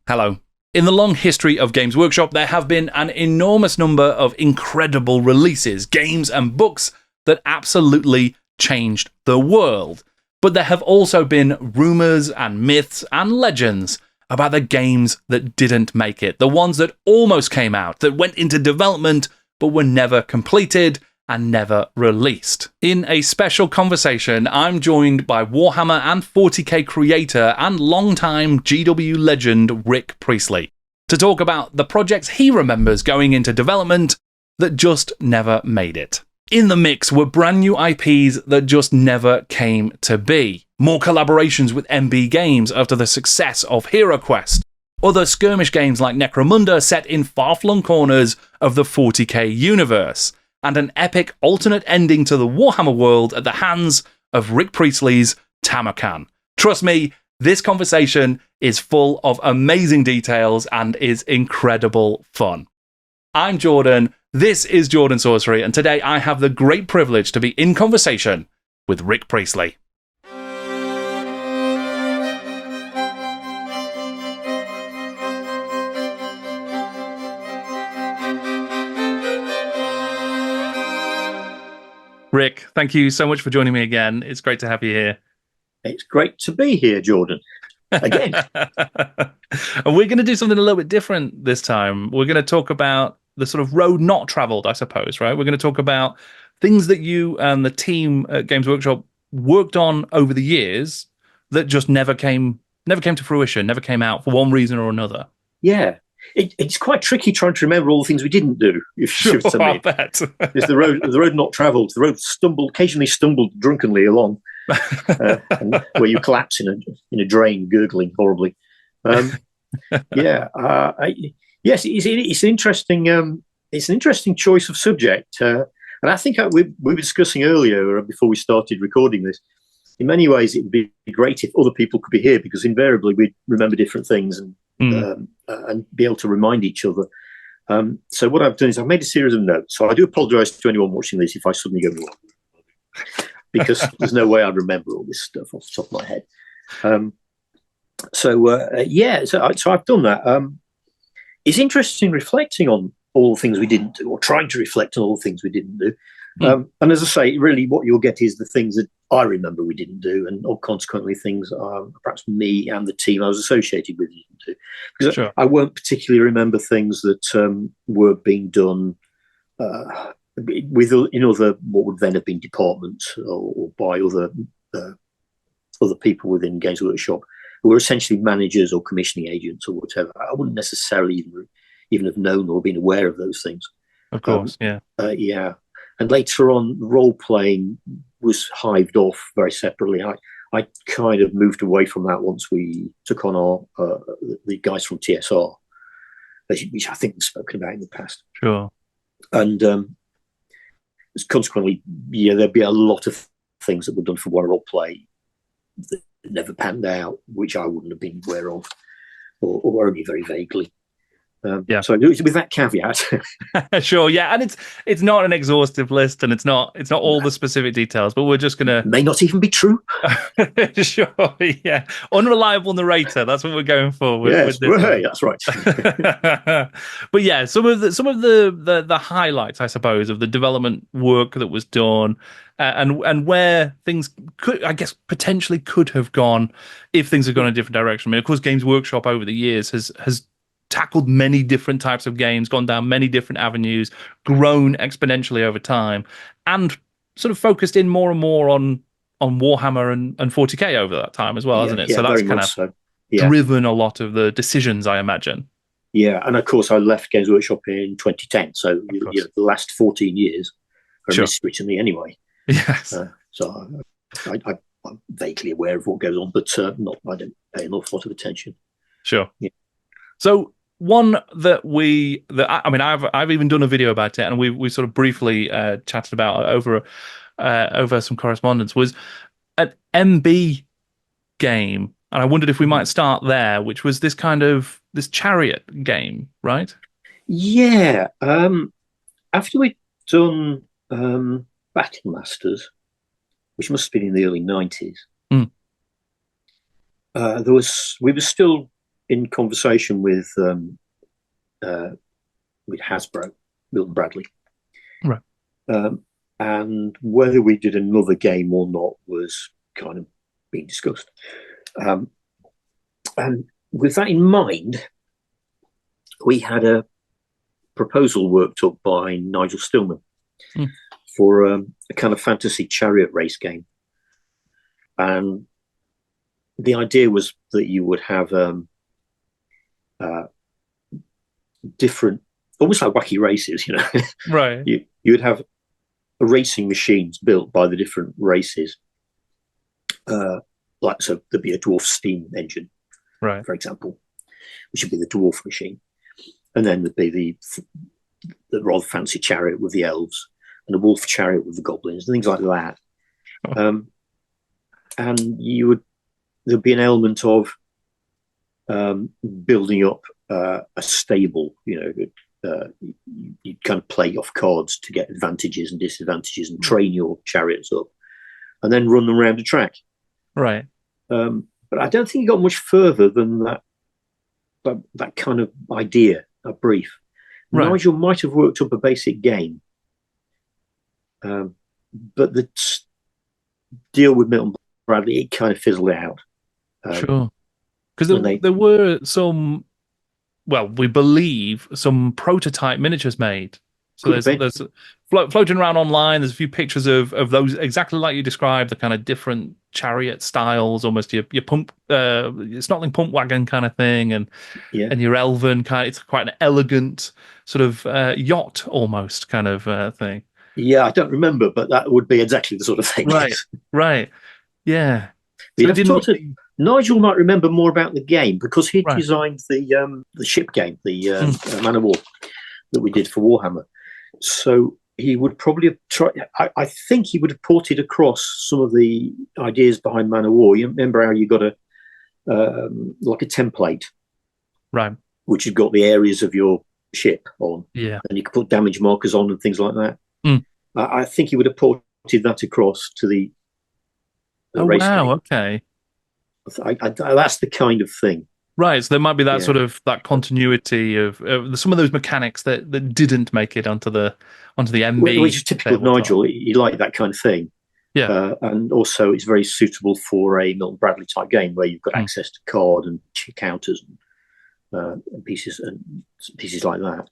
Hello. In the long history of Games Workshop, there have been an enormous number of incredible releases, games and books that absolutely changed the world. But there have also been rumours and myths and legends about the games that didn't make it, the ones that almost came out, that went into development but were never completed and never released. In a special conversation, I'm joined by Warhammer and 40k creator and longtime GW legend Rick Priestley to talk about the projects he remembers going into development that just never made it. In the mix were brand new IPs that just never came to be. More collaborations with MB Games after the success of HeroQuest. Other skirmish games like Necromunda set in far-flung corners of the 40k universe. And an epic alternate ending to the Warhammer world at the hands of Rick Priestley's Tamurkhan. Trust me, this conversation is full of amazing details and is incredible fun. I'm Jordan, this is Jordan Sorcery, and today I have the great privilege to be in conversation with Rick Priestley. Rick, thank you so much for joining me again. It's great to have you here. It's great to be here, Jordan. Again. And we're going to do something a little bit different this time. We're going to talk about the sort of road not traveled, I suppose, right? We're going to talk about things that you and the team at Games Workshop worked on over the years that just never came to fruition, never came out for one reason or another. Yeah. It's quite tricky trying to remember all the things we didn't do, if you see what I mean. I bet. It's the road not travelled. The road occasionally stumbled drunkenly along, where you collapse in a drain, gurgling horribly. Yes, it's an interesting choice of subject, and I think we were discussing earlier before we started recording this. In many ways, it would be great if other people could be here, because invariably we'd remember different things and be able to remind each other. So what I've done is I've made a series of notes. So I do apologise to anyone watching this if I suddenly go wrong, because there's no way I'd remember all this stuff off the top of my head. So I've done that. It's interesting reflecting on all the things we didn't do, or trying to reflect on all the things we didn't do. And as I say, really what you'll get is the things that I remember we didn't do, and or consequently things perhaps me and the team I was associated with didn't do. Because Sure. I won't particularly remember things that were being done in other what would then have been departments or by other people within Games Workshop who were essentially managers or commissioning agents or whatever. I wouldn't necessarily even have known or been aware of those things. Of course, yeah. Yeah. And later on, role-playing was hived off very separately. I kind of moved away from that once we took on the guys from TSR, which I think we've spoken about in the past. Sure. And consequently, there'd be a lot of things that were done for one role-play that never panned out, which I wouldn't have been aware of, or only very vaguely. So with that caveat, Sure, yeah, and it's not an exhaustive list, and it's not all the specific details, but we're just gonna may not even be true. Sure, yeah, unreliable narrator. That's what we're going for. Yes, that's right. But yeah, some of the highlights, I suppose, of the development work that was done, and where things could, I guess, potentially could have gone if things had gone in a different direction. I mean, of course, Games Workshop over the years has tackled many different types of games, gone down many different avenues, grown exponentially over time, and sort of focused in more and more on Warhammer and 40k over that time as well, hasn't it? So that's kind of driven a lot of the decisions, I imagine. Yeah, and of course I left Games Workshop in 2010, so the last 14 years are a mystery to me anyway. Yes. So I'm vaguely aware of what goes on, but I don't pay an awful lot of attention. Sure. Yeah. So one that I've even done a video about it, and we sort of briefly chatted about over some correspondence, was an MB game, and I wondered if we might start there, which was this chariot game, right? Yeah. After we'd done Battle Masters, which must have been in the early 90s, we were still in conversation with Hasbro, Milton Bradley, Right. And whether we did another game or not was kind of being discussed. And with that in mind, we had a proposal worked up by Nigel Stillman for a kind of fantasy chariot race game. And the idea was that you would have different, almost like wacky races, Right. You would have racing machines built by the different races. Like, so there'd be a dwarf steam engine, right, for example, which would be the dwarf machine. And then there'd be the rather fancy chariot with the elves, and the wolf chariot with the goblins, and things like that. And there'd be an element of building up a stable. You'd kind of play off cards to get advantages and disadvantages, and train your chariots up, and then run them around a track. Right. But I don't think it got much further than that kind of idea, a brief. Right. Nigel might have worked up a basic game, but the deal with Milton Bradley, it kind of fizzled out. Sure. Because there were some, well, we believe some prototype miniatures made. So there's floating around online. There's a few pictures of those exactly like you described, the kind of different chariot styles, almost your pump, your Snotling pump wagon kind of thing, and your elven kind. It's quite an elegant sort of yacht almost kind of thing. Yeah, I don't remember, but that would be exactly the sort of thing. Right, right, yeah. So Nigel might remember more about the game because he designed the ship game, the Man of War that we did for Warhammer. So he would probably have tried. I think he would have ported across some of the ideas behind Man of War. You remember how you got like a template, right, which had got the areas of your ship on, and you could put damage markers on and things like that. I think he would have ported that across to the race game. Okay. That's the kind of thing. Right, so there might be that sort of that continuity of some of those mechanics that didn't make it onto the MB. Which is typical of Nigel. He liked that kind of thing. Yeah, and also it's very suitable for a Milton Bradley type game where you've got access to card and counters and pieces like that.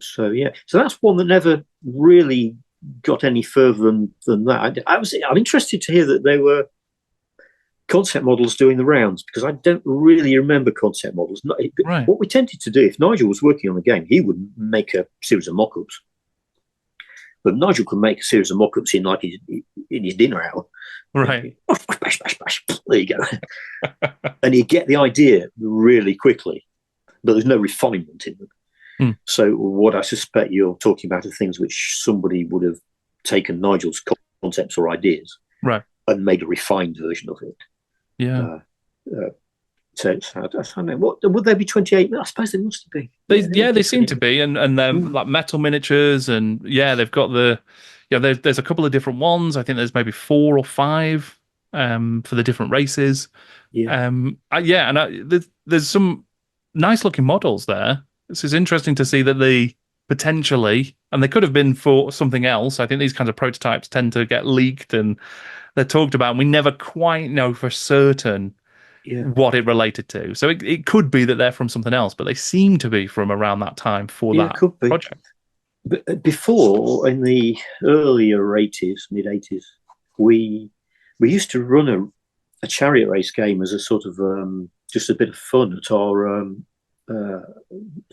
So that's one that never really got any further than that. I'm interested to hear that there were concept models doing the rounds, because I don't really remember concept models. What we tended to do, if Nigel was working on the game, he would make a series of mock-ups. But Nigel could make a series of mock-ups in his dinner hour. Right. Bash, bash, bash. There you go. And he'd get the idea really quickly, but there's no refinement in them. So what I suspect you're talking about are things which somebody would have taken Nigel's concepts or ideas and made a refined version of it. Yeah. So I don't know. What would they be? 28? I suppose they must be. They seem to be, and they're like metal miniatures, and they've got there's a couple of different ones. I think there's maybe 4 or 5 for the different races. There's some nice looking models there. This is interesting to see that they potentially, and they could have been for something else. I think these kinds of prototypes tend to get leaked and they're talked about, and we never quite know for certain what it related to. So it could be that they're from something else, but they seem to be from around that time for that project. But before, in the earlier 80s, mid-80s, we used to run a chariot race game as a sort of just a bit of fun at our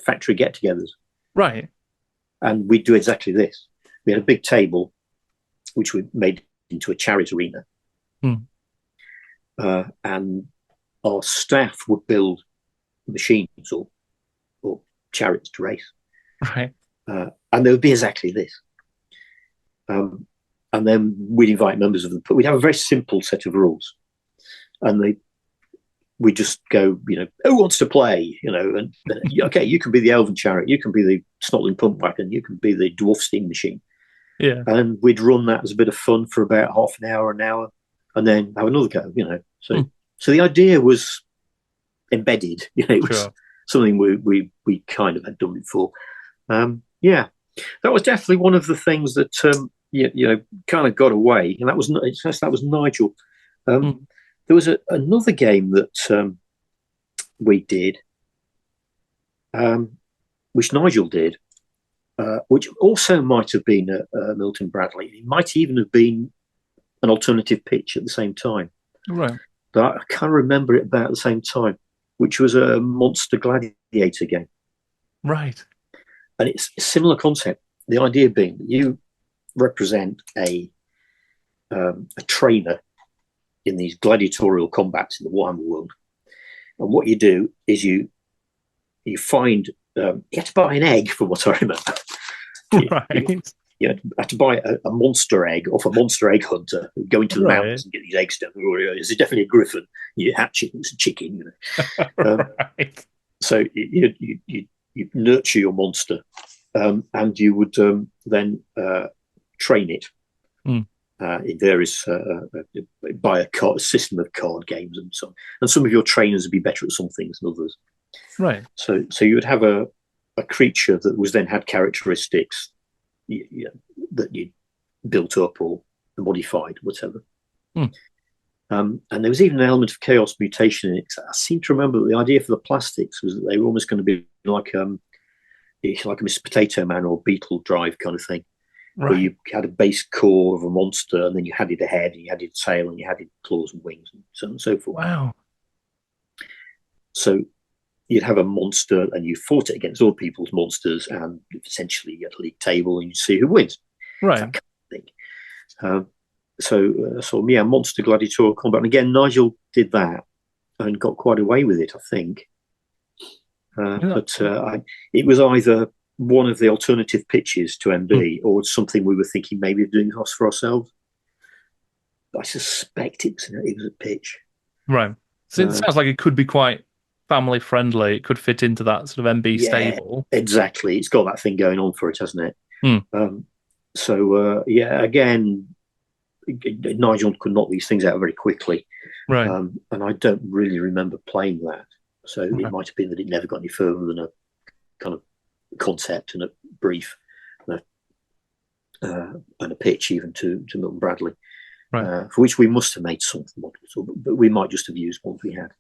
factory get-togethers. Right. And we'd do exactly this. We had a big table, which we made into a chariot arena. And our staff would build machines or chariots to race. Right. And they would be exactly this. And then we'd invite members of the... We'd have a very simple set of rules. And we'd just go, who wants to play? And okay, you can be the elven chariot, you can be the Snotling pump wagon, you can be the dwarf steam machine. Yeah. And we'd run that as a bit of fun for about half an hour, and then have another go, So the idea was embedded. It was something we kind of had done before. Yeah, that was definitely one of the things that kind of got away, and that was Nigel. There was another game that we did, which Nigel did, which also might have been Milton Bradley. It might even have been an alternative pitch at the same time. Right. But I can't remember it about the same time, which was a monster gladiator game. Right. And it's a similar concept. The idea being that you represent a trainer in these gladiatorial combats in the Warhammer world. And what you do is you find, you have to buy an egg, from what I remember. Right. You have to buy a monster egg off a monster egg hunter, go into the mountains and get these eggs down. Is it definitely a griffin? You hatch it, it's a chicken. Right. So you nurture your monster, and you would then train it in various by a system of card games and so on. And some of your trainers would be better at some things than others. Right. So you would have a creature that was then had characteristics that you built up or modified, whatever. And there was even an element of chaos mutation in it. I seem to remember that the idea for the plastics was that they were almost going to be like a Mr. Potato Man or Beetle Drive kind of thing, where you had a base core of a monster, and then you had it a head, and you had it tail, and you had it claws and wings, and so on and so forth. Wow. So you'd have a monster, and you fought it against other people's monsters, and essentially you had a league table, and you'd see who wins. Right. That kind of thing. So monster gladiatorial combat. And again, Nigel did that and got quite away with it, I think. But it was either one of the alternative pitches to MB or something we were thinking maybe of doing for ourselves. I suspect it was a pitch. Right. So it sounds like it could be quite family friendly. It could fit into that sort of MB stable. Exactly. It's got that thing going on for it, hasn't it? Again, Nigel could knock these things out very quickly. Right. And I don't really remember playing that. So it might have been that it never got any further than a kind of concept and a brief and a pitch even to Milton Bradley, for which we must have made some models, but we might just have used ones we had.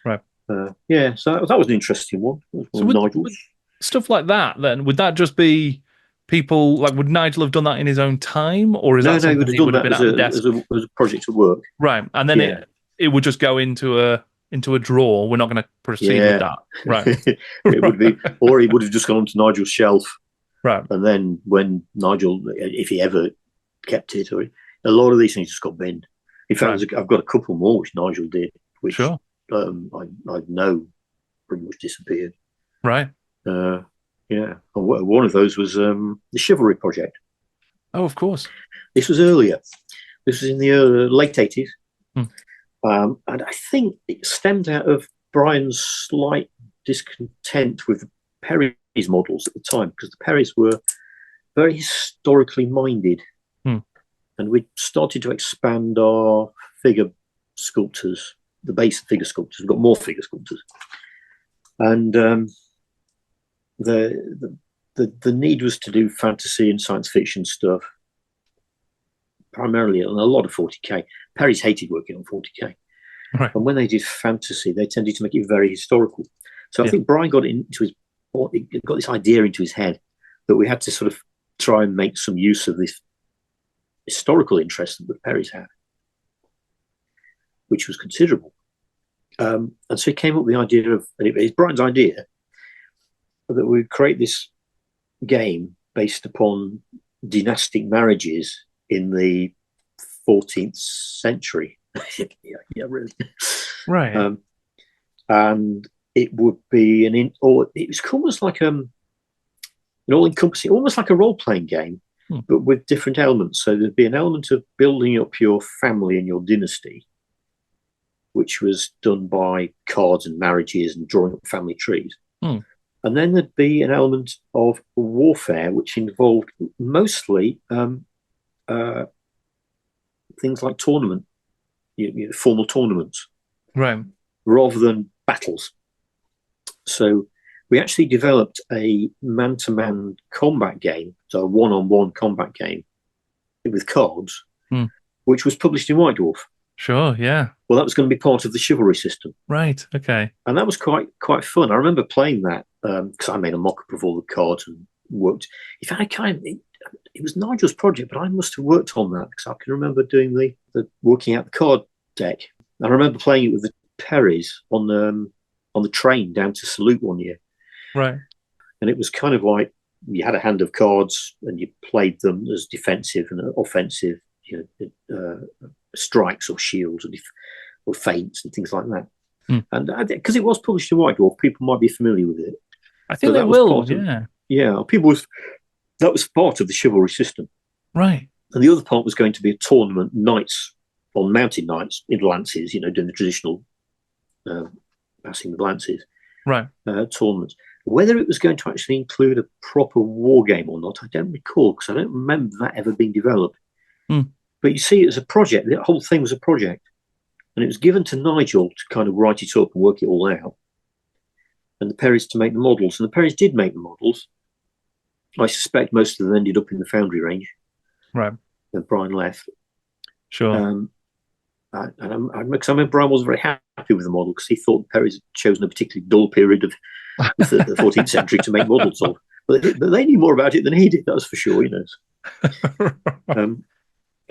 Right. So that was an interesting one. So with stuff like that, then, would that just be people, like, would Nigel have done that in his own time, or is that something he would have been at the desk? As a project at work. Right, and then it would just go into a drawer. We're not going to proceed with that. Right. It would be, or he would have just gone onto Nigel's shelf. Right. And then when Nigel, if he ever kept it, or a lot of these things just got binned. In fact, I've got a couple more which Nigel did, which I know pretty much disappeared. Right. One of those was the Chivalry project. Oh, of course. This was earlier. This was in the late 80s. And I think it stemmed out of Brian's slight discontent with Perry's models at the time, because the Perrys were very historically minded. And we started to expand our figure sculptors, the base figure sculptors. We've got more figure sculptors. And the need was to do fantasy and science fiction stuff, primarily on a lot of 40k. Perry's hated working on 40k. Right. And when they did fantasy, they tended to make it very historical. So I think Brian got this idea into his head that we had to sort of try and make some use of this historical interest that the Perrys had, which was considerable. And so he came up with the idea of, and it was Brian's idea, that we would create this game based upon dynastic marriages in the 14th century. Really. Right. And it would be it was almost like an all-encompassing, almost like a role-playing game, but with different elements. So there'd be an element of building up your family and your dynasty, which was done by cards and marriages and drawing up family trees. And then there'd be an element of warfare, which involved mostly things like formal tournaments, right? Rather than battles. So we actually developed a man-to-man combat game, so a one-on-one combat game with cards, which was published in White Dwarf. Sure, yeah. Well, that was going to be part of the chivalry system. Right, okay. And that was quite fun. I remember playing that because I made a mock-up of all the cards and worked. In fact, it was Nigel's project, but I must have worked on that because I can remember doing the working out the card deck. And I remember playing it with the Perrys on the train down to Salute one year. Right. And it was kind of like you had a hand of cards and you played them as defensive and offensive, strikes or shields or feints and things like that. And because it was published in White Dwarf, people might be familiar with it. I think they will, yeah. That was part of the chivalry system. Right. And the other part was going to be a tournament, knights on mounted knights in lances, doing the traditional passing the lances. Right. Tournaments. Whether it was going to actually include a proper war game or not, I don't recall, because I don't remember that ever being developed. But you see, it was a project. The whole thing was a project. And it was given to Nigel to kind of write it up and work it all out. And the Perrys to make the models. And the Perrys did make the models. I suspect most of them ended up in the Foundry range. Right. And Brian left. Sure. I remember Brian wasn't very happy with the model because he thought the Perrys had chosen a particularly dull period of the 14th century to make models of. But they knew more about it than he did, that's for sure,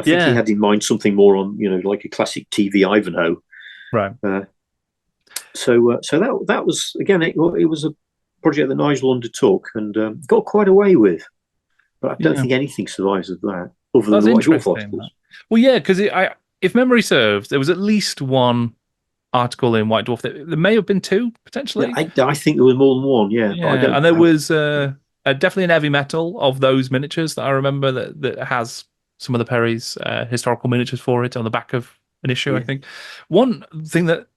I think he had in mind something more on, like a classic TV Ivanhoe. Right. So that was, again, it was a project that Nigel undertook and got quite away with. But I don't think anything survives of that, other than the White Dwarf articles. Well, yeah, because if memory serves, there was at least one article in White Dwarf. There may have been two, potentially. Yeah, I think there was more than one, yeah. But and there was definitely an heavy metal of those miniatures that I remember that has some of the Perry's historical miniatures for it on the back of an issue, I think. One thing that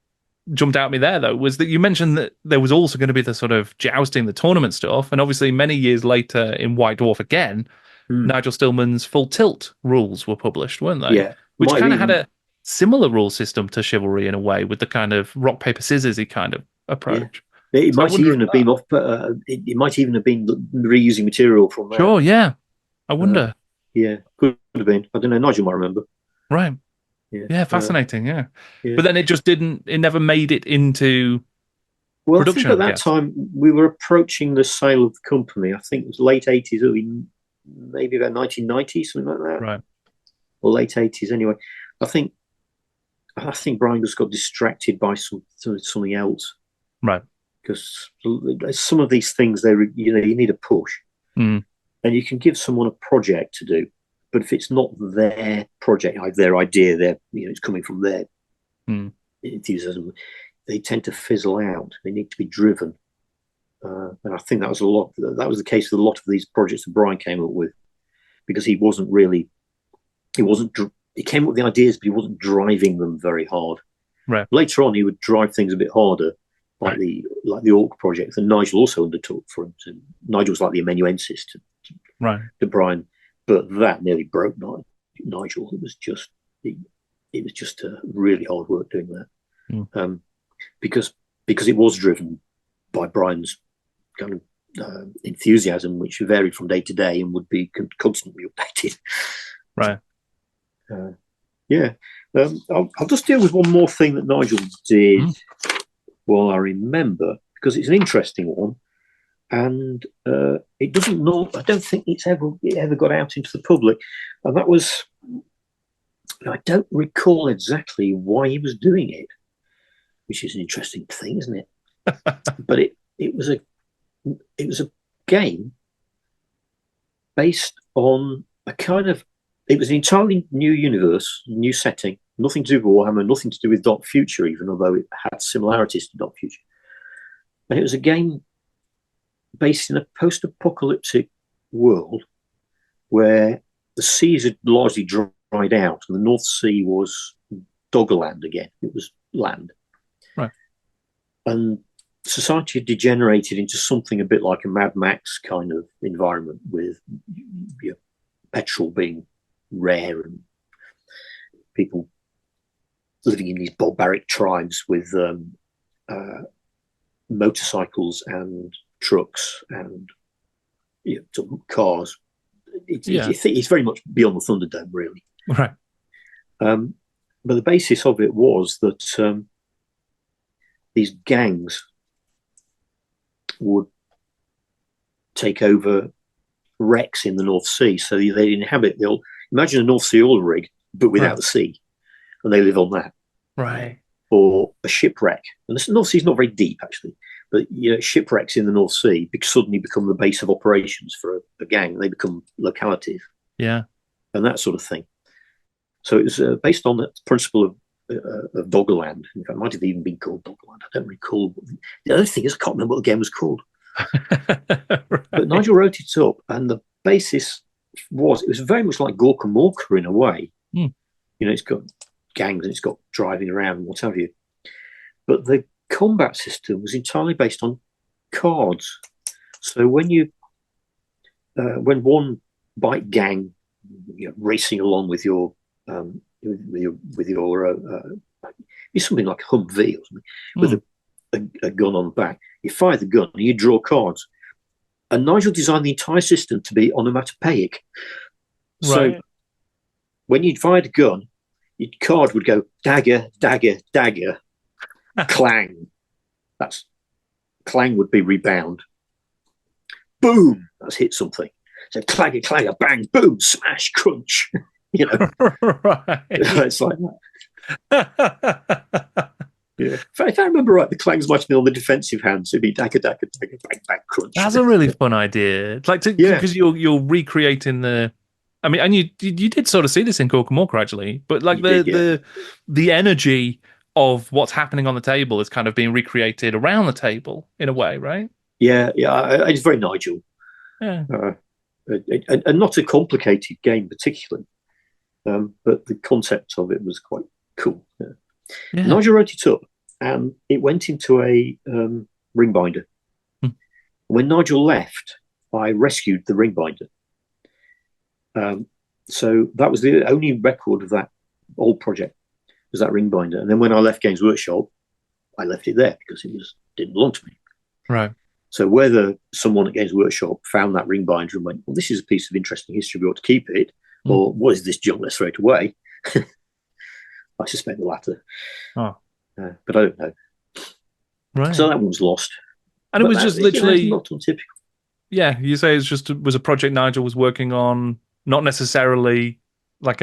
jumped out at me there, though, was that you mentioned that there was also going to be the sort of jousting, the tournament stuff, and obviously many years later in White Dwarf again, Nigel Stillman's Full Tilt rules were published, weren't they? Yeah. Which kind of had a similar rule system to chivalry in a way, with the kind of rock, paper, scissors-y kind kind of approach. Yeah. It might even have been it might even have been reusing material from there. Sure, yeah. I wonder. Could have been. I don't know. Nigel might remember. Right. Yeah, fascinating. Yeah. But then it just didn't. It never made it into production. I think at that time we were approaching the sale of the company. I think it was late 80s, maybe about 1990, something like that. Right. Or late 80s, anyway. I think Brian just got distracted by something else. Right. Because some of these things, you need a push. And you can give someone a project to do. But if it's not their project, their idea, it's coming from their enthusiasm, they tend to fizzle out. They need to be driven, and I think that was the case with a lot of these projects that Brian came up with, because he came up with the ideas, but he wasn't driving them very hard. Right. Later on, he would drive things a bit harder, like the Orc project, and Nigel also undertook for him. So Nigel was like the amanuensis to Brian. But that nearly broke Nigel. It was just really hard work doing that, because it was driven by Brian's kind of enthusiasm, which varied from day to day and would be constantly updated. Right. I'll just deal with one more thing that Nigel did while I remember, because it's an interesting one. And it doesn't know. I don't think it ever got out into the public, and that was. I don't recall exactly why he was doing it, which is an interesting thing, isn't it? But it was a game based on a kind of. It was an entirely new universe, new setting, nothing to do with Warhammer, nothing to do with Dark Future, even although it had similarities to Dark Future. And it was a game based in a post-apocalyptic world where the seas had largely dried out and the North Sea was Doggerland again. It was land. Right. And society had degenerated into something a bit like a Mad Max kind of environment, with petrol being rare and people living in these barbaric tribes with motorcycles and trucks and cars. It's very much beyond the Thunderdome, really. Right. But the basis of it was that these gangs would take over wrecks in the North Sea. So they inhabit imagine a North Sea oil rig, but without the sea, and they live on that. Right. Or a shipwreck. And the North Sea is not very deep, actually, but shipwrecks in the North Sea suddenly become the base of operations for a gang. They become localities. Yeah. And that sort of thing. So it was based on the principle of Doggerland. In fact, it might have even been called Doggerland. I don't recall. The other thing is, I can't remember what the game was called. Right. But Nigel wrote it up, and the basis it was very much like Gorka Morka in a way. It's got gangs and it's got driving around and what have you. But the combat system was entirely based on cards. So when one bike gang racing along with your it's something like a Humvee or something with a gun on the back, you fire the gun and you draw cards. And Nigel designed the entire system to be onomatopoeic. So when you'd fire the gun, your card would go dagger, dagger, dagger, clang. That's clang would be rebound. Boom, that's hit something. So clanger, clanger, bang, boom, smash, crunch. Right. It's like that. Yeah. If I remember right, the clangs might have been on the defensive hand, so it'd be dagger, dagger, dagger, bang, bang, crunch. That's a really fun idea. It's like because you're recreating the. I mean, and you did sort of see this in Gorka Morka actually, but like the energy of what's happening on the table is kind of being recreated around the table in a way, right? Yeah. It's very Nigel. Yeah. And not a complicated game particularly, but the concept of it was quite cool. Yeah. Nigel wrote it up, and it went into a ring binder. When Nigel left, I rescued the ring binder. So that was the only record of that whole project, was that ring binder. And then when I left Games Workshop, I left it there because it didn't belong to me. Right. So whether someone at Games Workshop found that ring binder and went, well, this is a piece of interesting history, we ought to keep it, or what is this junk, let's throw it away, I suspect the latter. But I don't know. Right. So that one was lost. And it was just literally not untypical. Yeah, you say was a project Nigel was working on, not necessarily like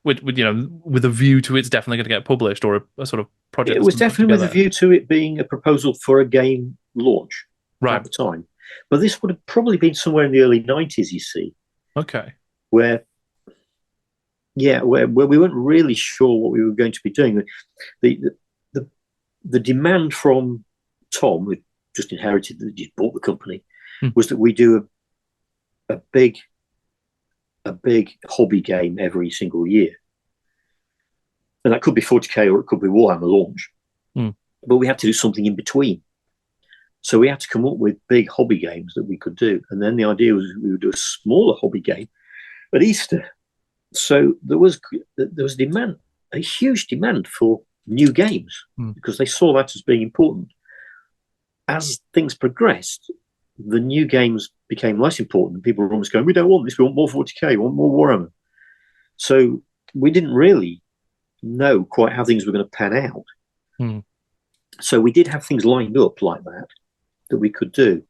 with a view to it's definitely going to get published, or a sort of project. It was definitely with a view to it being a proposal for a game launch at the time. But this would have probably been somewhere in the early 90s, you see. Okay. Where we weren't really sure what we were going to be doing. The demand from Tom, who just inherited, just bought the company, was that we do a big hobby game every single year. And that could be 40k or it could be Warhammer launch. But we had to do something in between. So we had to come up with big hobby games that we could do. And then the idea was we would do a smaller hobby game at Easter. So there was demand, a huge demand for new games, because they saw that as being important. As things progressed, the new games became less important. People were almost going, we don't want this, we want more 40k, we want more Warhammer. So we didn't really know quite how things were going to pan out. So we did have things lined up like that we could do.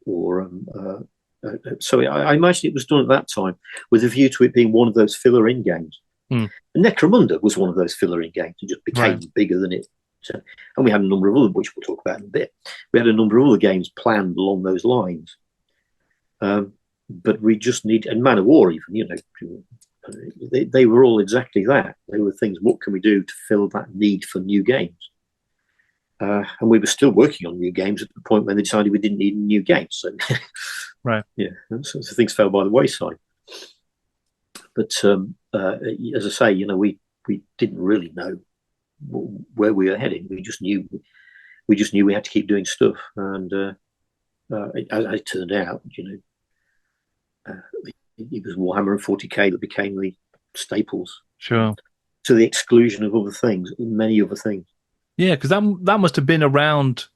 So I imagine it was done at that time with a view to it being one of those filler-in games. And Necromunda was one of those filler-in games. It just became bigger than it. So, and we had a number of other, which we'll talk about in a bit. We had a number of other games planned along those lines. But we just need, and Man of War even, they were all exactly that. They were things, what can we do to fill that need for new games? And we were still working on new games at the point when they decided we didn't need new games. So, so things fell by the wayside. But as I say, we didn't really know where we were heading. We just knew we had to keep doing stuff. And as it turned out, it was Warhammer and 40k that became the staples. Sure. To the exclusion of other things, many other things. Yeah, because that must have been around.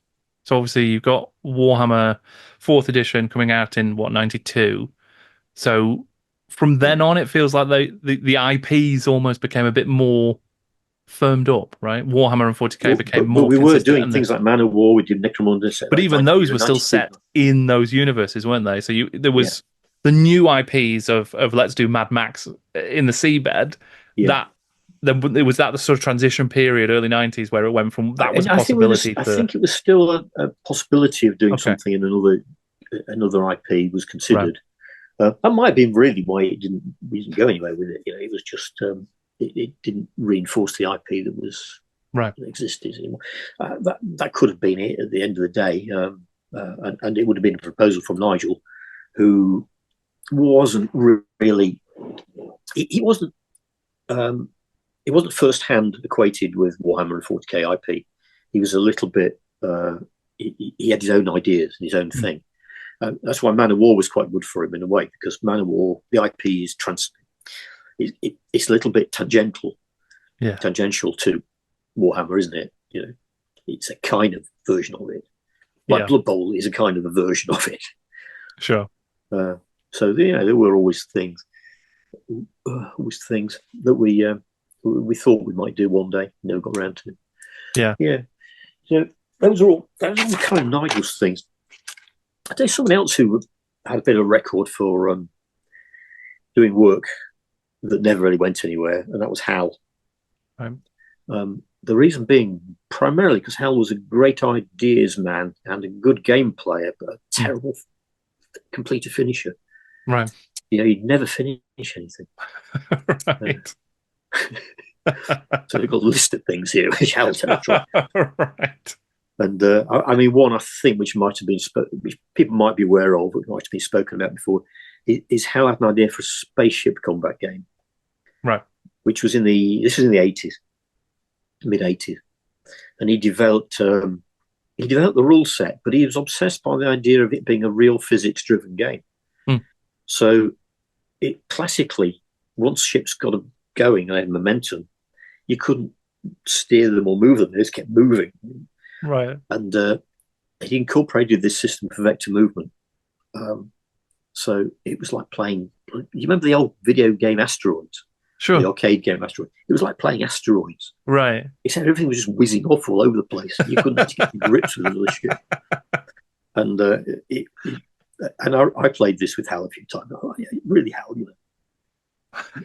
So obviously you've got Warhammer 4th edition coming out in what, 92. So from then on, it feels like the IPs almost became a bit more firmed up, right? Warhammer and 40k became but more we were consistent. doing things like Man of War. We did Necromunda. But even those were still set in those universes, weren't they? So there was the new IPs of let's do Mad Max in the seabed. Yeah. Then it was that the sort of transition period, early 90s, where it went from that was a possibility. I think it was still a possibility of doing something in another IP was considered. Right. That might have been really why we didn't go anywhere with it. It was just it didn't reinforce the IP that existed anymore. That could have been it at the end of the day, and it would have been a proposal from Nigel, who wasn't really. He wasn't. He wasn't first-hand acquainted with Warhammer and 40k IP. He was a little bit. He had his own ideas and his own thing. That's why Man of War was quite good for him in a way, because Man of War, the IP is it's a little bit tangential to Warhammer, isn't it? It's a kind of version of it. Like Blood Bowl is a kind of a version of it. Sure. So there were always things that we thought we might do one day, never got around to. Yeah. So those are all kind of Nigel's things. I tell you something else who had a bit of a record for doing work that never really went anywhere, and that was Hal. Right. The reason being primarily because Hal was a great ideas man and a good game player, but a terrible completer finisher. Right. He'd never finish anything. Right. So we've got a list of things here which Hal territory. Right. And one I think which might have been which people might be aware of, but might have been spoken about before, is Hal had an idea for a spaceship combat game, right? Which was in the 80s, mid 80s, and he developed the rule set, but he was obsessed by the idea of it being a real physics-driven game. So, it classically, once ships got going and had momentum, you couldn't steer them or move them; they just kept moving. Right. And he incorporated this system for vector movement. So it was like playing. You remember the old video game Asteroids? Sure. The arcade game Asteroids. It was like playing Asteroids. Right. Except everything was just whizzing off all over the place. You couldn't actually get the grips with the ship. And I played this with Hal a few times. Oh, yeah, really, Hal,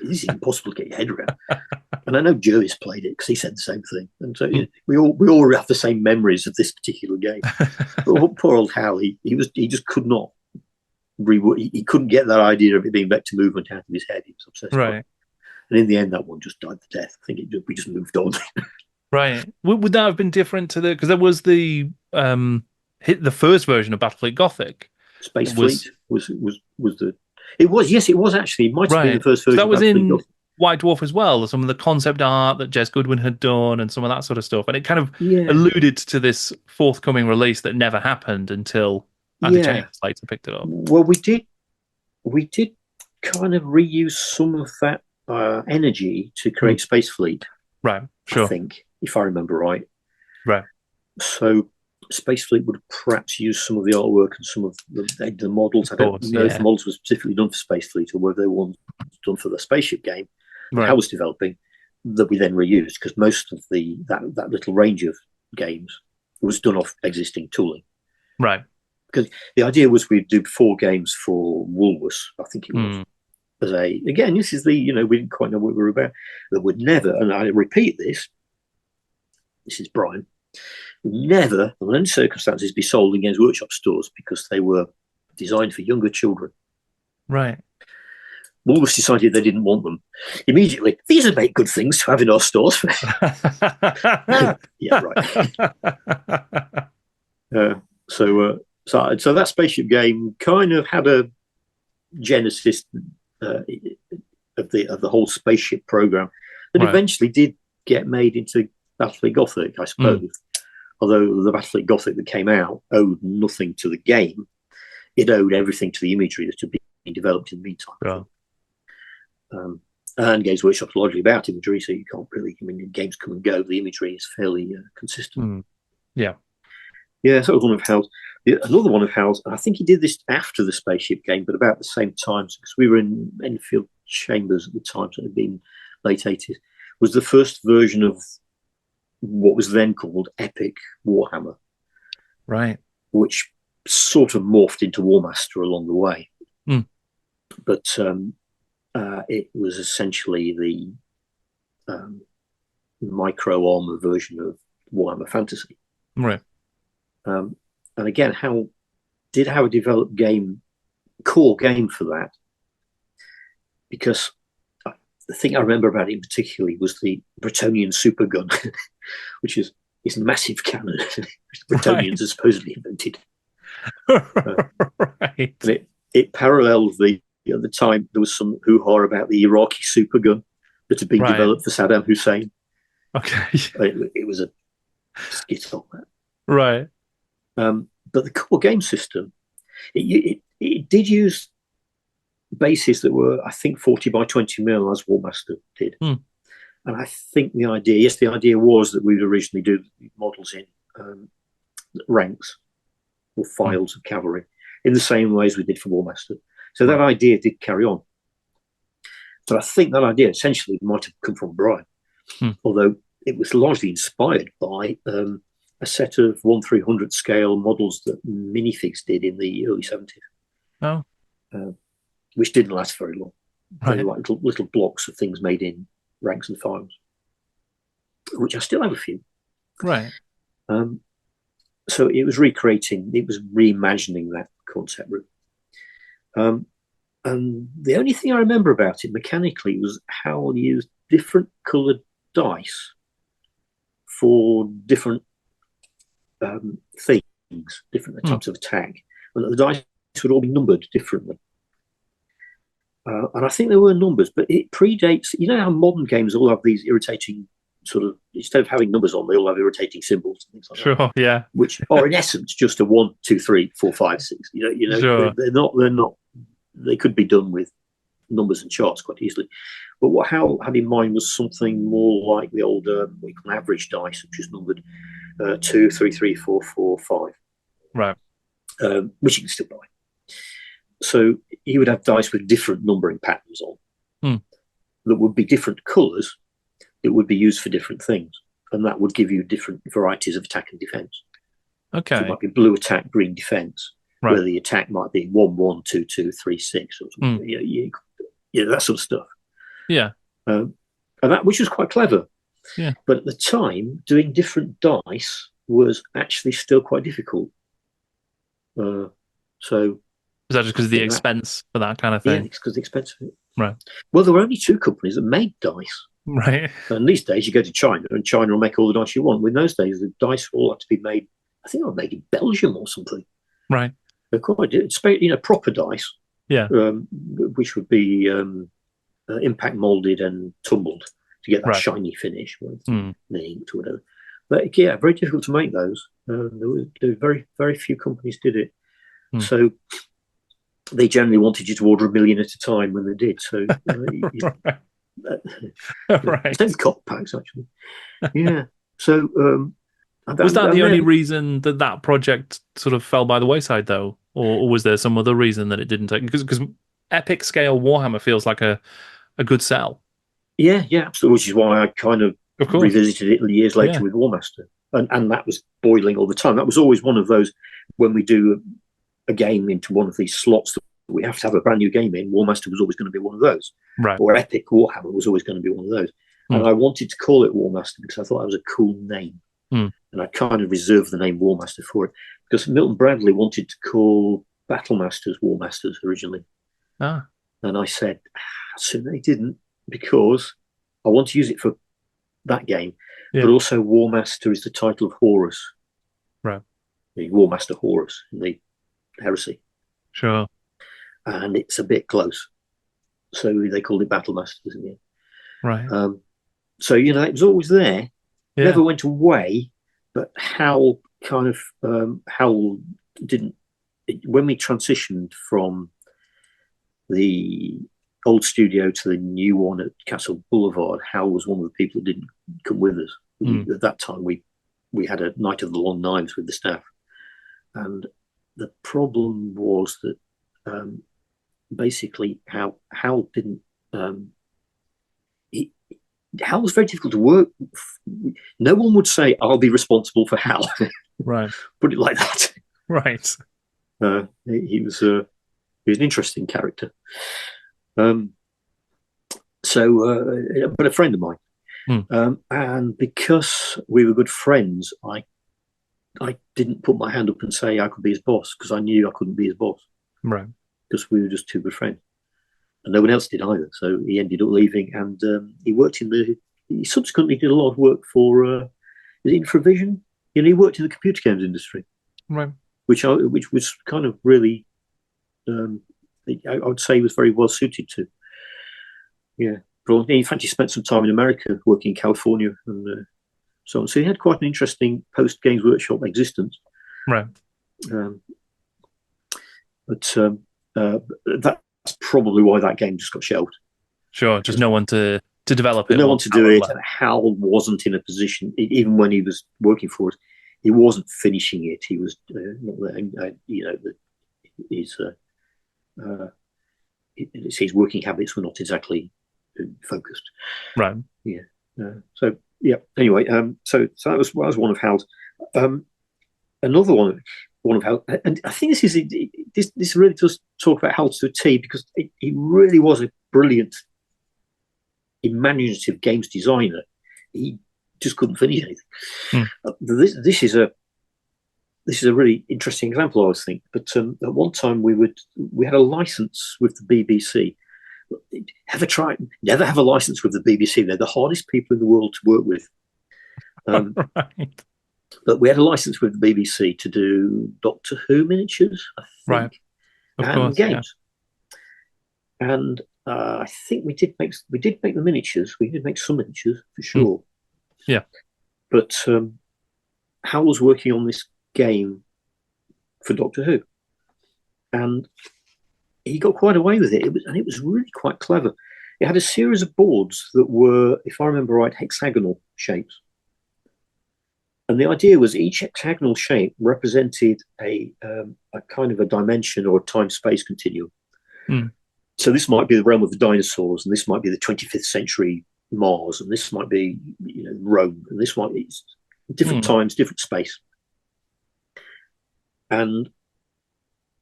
this is impossible to get your head around. And I know Jervis played it because he said the same thing. And so we all have the same memories of this particular game. But poor old Hal, he just could not. He couldn't get that idea of it being vector movement out of his head. He was obsessed. Right. And in the end, that one just died to death. I think we just moved on. Right. Would that have been different to because there was the first version of Battlefleet Gothic. Space Fleet was the. It was actually. It might have been the first version. That was in White Dwarf as well. Some of the concept art that Jez Goodwin had done and some of that sort of stuff. And it kind of alluded to this forthcoming release that never happened until Andy James later picked it up. Well, we did kind of reuse some of that energy to create Space Fleet. Right, sure. I think, if I remember right. Right. So Space Fleet would perhaps use some of the artwork and some of the models. I don't know if the models were specifically done for Space Fleet or whether they were done for the spaceship game that I was developing that we then reused, because most of that little range of games was done off existing tooling. Right. Because the idea was we'd do 4 games for Woolworths, I think it was. Again, this is we didn't quite know what we were about. That would never, and I repeat this is Brian, never, under any circumstances, be sold in Games Workshop stores because they were designed for younger children. Right. Woolworths decided they didn't want them. Immediately, these would make good things to have in our stores. Yeah, right. So that spaceship game kind of had a genesis of the whole spaceship program that eventually did get made into Battlefleet Gothic, I suppose. Although the Battlefleet Gothic that came out owed nothing to the game, it owed everything to the imagery that had been developed in the meantime. And Games Workshop's largely about imagery, so you can't really, I mean, games come and go. The imagery is fairly consistent. Yeah. Yeah, so that was one of Hal's. Another one of Hal's, I think he did this after the spaceship game, but about the same time, because we were in Enfield Chambers at the time, so it had been late 80s, was the first version of what was then called Epic Warhammer. Right. Which sort of morphed into Warmaster along the way. But it was essentially the micro armor version of Warhammer Fantasy. Right. And again, how develop core game for that? Because the thing I remember about it particularly was the Bretonnian supergun, which is a massive cannon which the Bretonnians have supposedly invented. Right. And it paralleled at the time there was some hoo-ha about the Iraqi supergun that had been developed for Saddam Hussein. Okay. It was a skit on that. Right. But the core game system, it did use bases that were, I think, 40 by 20 mil, as Warmaster did. And I think the idea was that we would originally do models in ranks or files of cavalry in the same way as we did for Warmaster. So that idea did carry on. So I think that idea essentially might have come from Brian, although it was largely inspired by a set of 1/300 scale models that Minifigs did in the early 70s. Oh. Which didn't last very long. Right. They were like little blocks of things made in ranks and files, which I still have a few. Right. So it was reimagining that concept route. And the only thing I remember about it mechanically was how I used different coloured dice for different things, different types of attack, and the dice would all be numbered differently. And I think there were numbers, but it predates. You know how modern games all have these irritating sort of, instead of having numbers on, they all have irritating symbols and things like that. Sure, yeah. Which are in essence just a 1, 2, 3, 4, 5, 6. You know, sure. They're not. They could be done with numbers and charts quite easily. But what Hal had in mind was something more like the old what you call average dice, which is numbered 2, 3, 3, 4, 4, 5. Right. Which you can still buy. So he would have dice with different numbering patterns on that would be different colours that would be used for different things. And that would give you different varieties of attack and defence. Okay. So it might be blue attack, green defence, right. where the attack might be 1, 1, 2, 2, 3, 6, or something. That sort of stuff. Yeah. And that, which was quite clever. Yeah. But at the time, doing different dice was actually still quite difficult. So. Is that just because of the expense for that kind of thing? Yeah, it's because of the expense of it. Right. Well, there were only 2 companies that made dice. Right. And these days, you go to China, and China will make all the dice you want. In those days, the dice all had to be made, I think they were made in Belgium or something. Right. They're quite, proper dice. Yeah. Which would be impact molded and tumbled to get that shiny finish, or whatever. But yeah, very difficult to make those. There were very, very few companies did it. So they generally wanted you to order 1 million at a time when they did. So, right. Same with copper packs, actually. Yeah. So, was that the only reason that project sort of fell by the wayside, though, or was there some other reason that it didn't take? Because epic scale Warhammer feels like a good sell. Yeah, absolutely. Which is why I kind of revisited it years later with Warmaster, and that was boiling all the time. That was always one of those when we do a game into one of these slots that we have to have a brand new game in. Warmaster was always going to be one of those, right? Or Epic Warhammer was always going to be one of those. And I wanted to call it Warmaster because I thought that was a cool name, and I kind of reserved the name Warmaster for it because Milton Bradley wanted to call Battlemasters Warmasters originally, and I said, so they didn't, because I want to use it for that game, but also Warmaster is the title of Horus, right? The Warmaster Horus in the Heresy. Sure. And it's a bit close. So they called it Battlemasters in the end. Right. So, it was always there. Yeah. Never went away, but Hal didn't, when we transitioned from the old studio to the new one at Castle Boulevard, Hal was one of the people that didn't come with us. At that time, we had a night of the long knives with the staff, and the problem was that basically Hal didn't. Hal was very difficult to work. No one would say, "I'll be responsible for Hal." Right. Put it like that. Right. He was an interesting character. But a friend of mine. And because we were good friends, I didn't put my hand up and say I could be his boss, because I knew I couldn't be his boss. Right. Because we were just two good friends. And no one else did either. So he ended up leaving, and he subsequently did a lot of work for Infravision. He worked in the computer games industry. Right. Which was kind of really, I would say he was very well suited to. Yeah. But in fact, he spent some time in America working in California and so on. So he had quite an interesting post-Games Workshop existence. Right. But that's probably why that game just got shelved. Sure, just no one to develop it. No one to do it. And Hal wasn't in a position, even when he was working for us, he wasn't finishing it. He was his working habits were not exactly focused. Right. Yeah. So yeah. Anyway, so that was one of Hal's. Another one of Hal, and I think this really does talk about Hal to a T, because he really was a brilliant, imaginative games designer. He just couldn't finish anything. This is a really interesting example, I always think. But at one time we had a license with the BBC. Never have a license with the BBC. They're the hardest people in the world to work with. Right. But we had a license with the BBC to do Doctor Who miniatures, I think, right, and course, games. Yeah. And I think we did make the miniatures. We did make some miniatures for sure. Yeah. But Hal was working on this game for Doctor Who, and he got quite away with it. It was really quite clever. It had a series of boards that were, if I remember right, hexagonal shapes. And the idea was each hexagonal shape represented a kind of a dimension or a time-space continuum. So this might be the realm of the dinosaurs, and this might be the 25th century Mars, and this might be Rome, and this might be different times, different space. And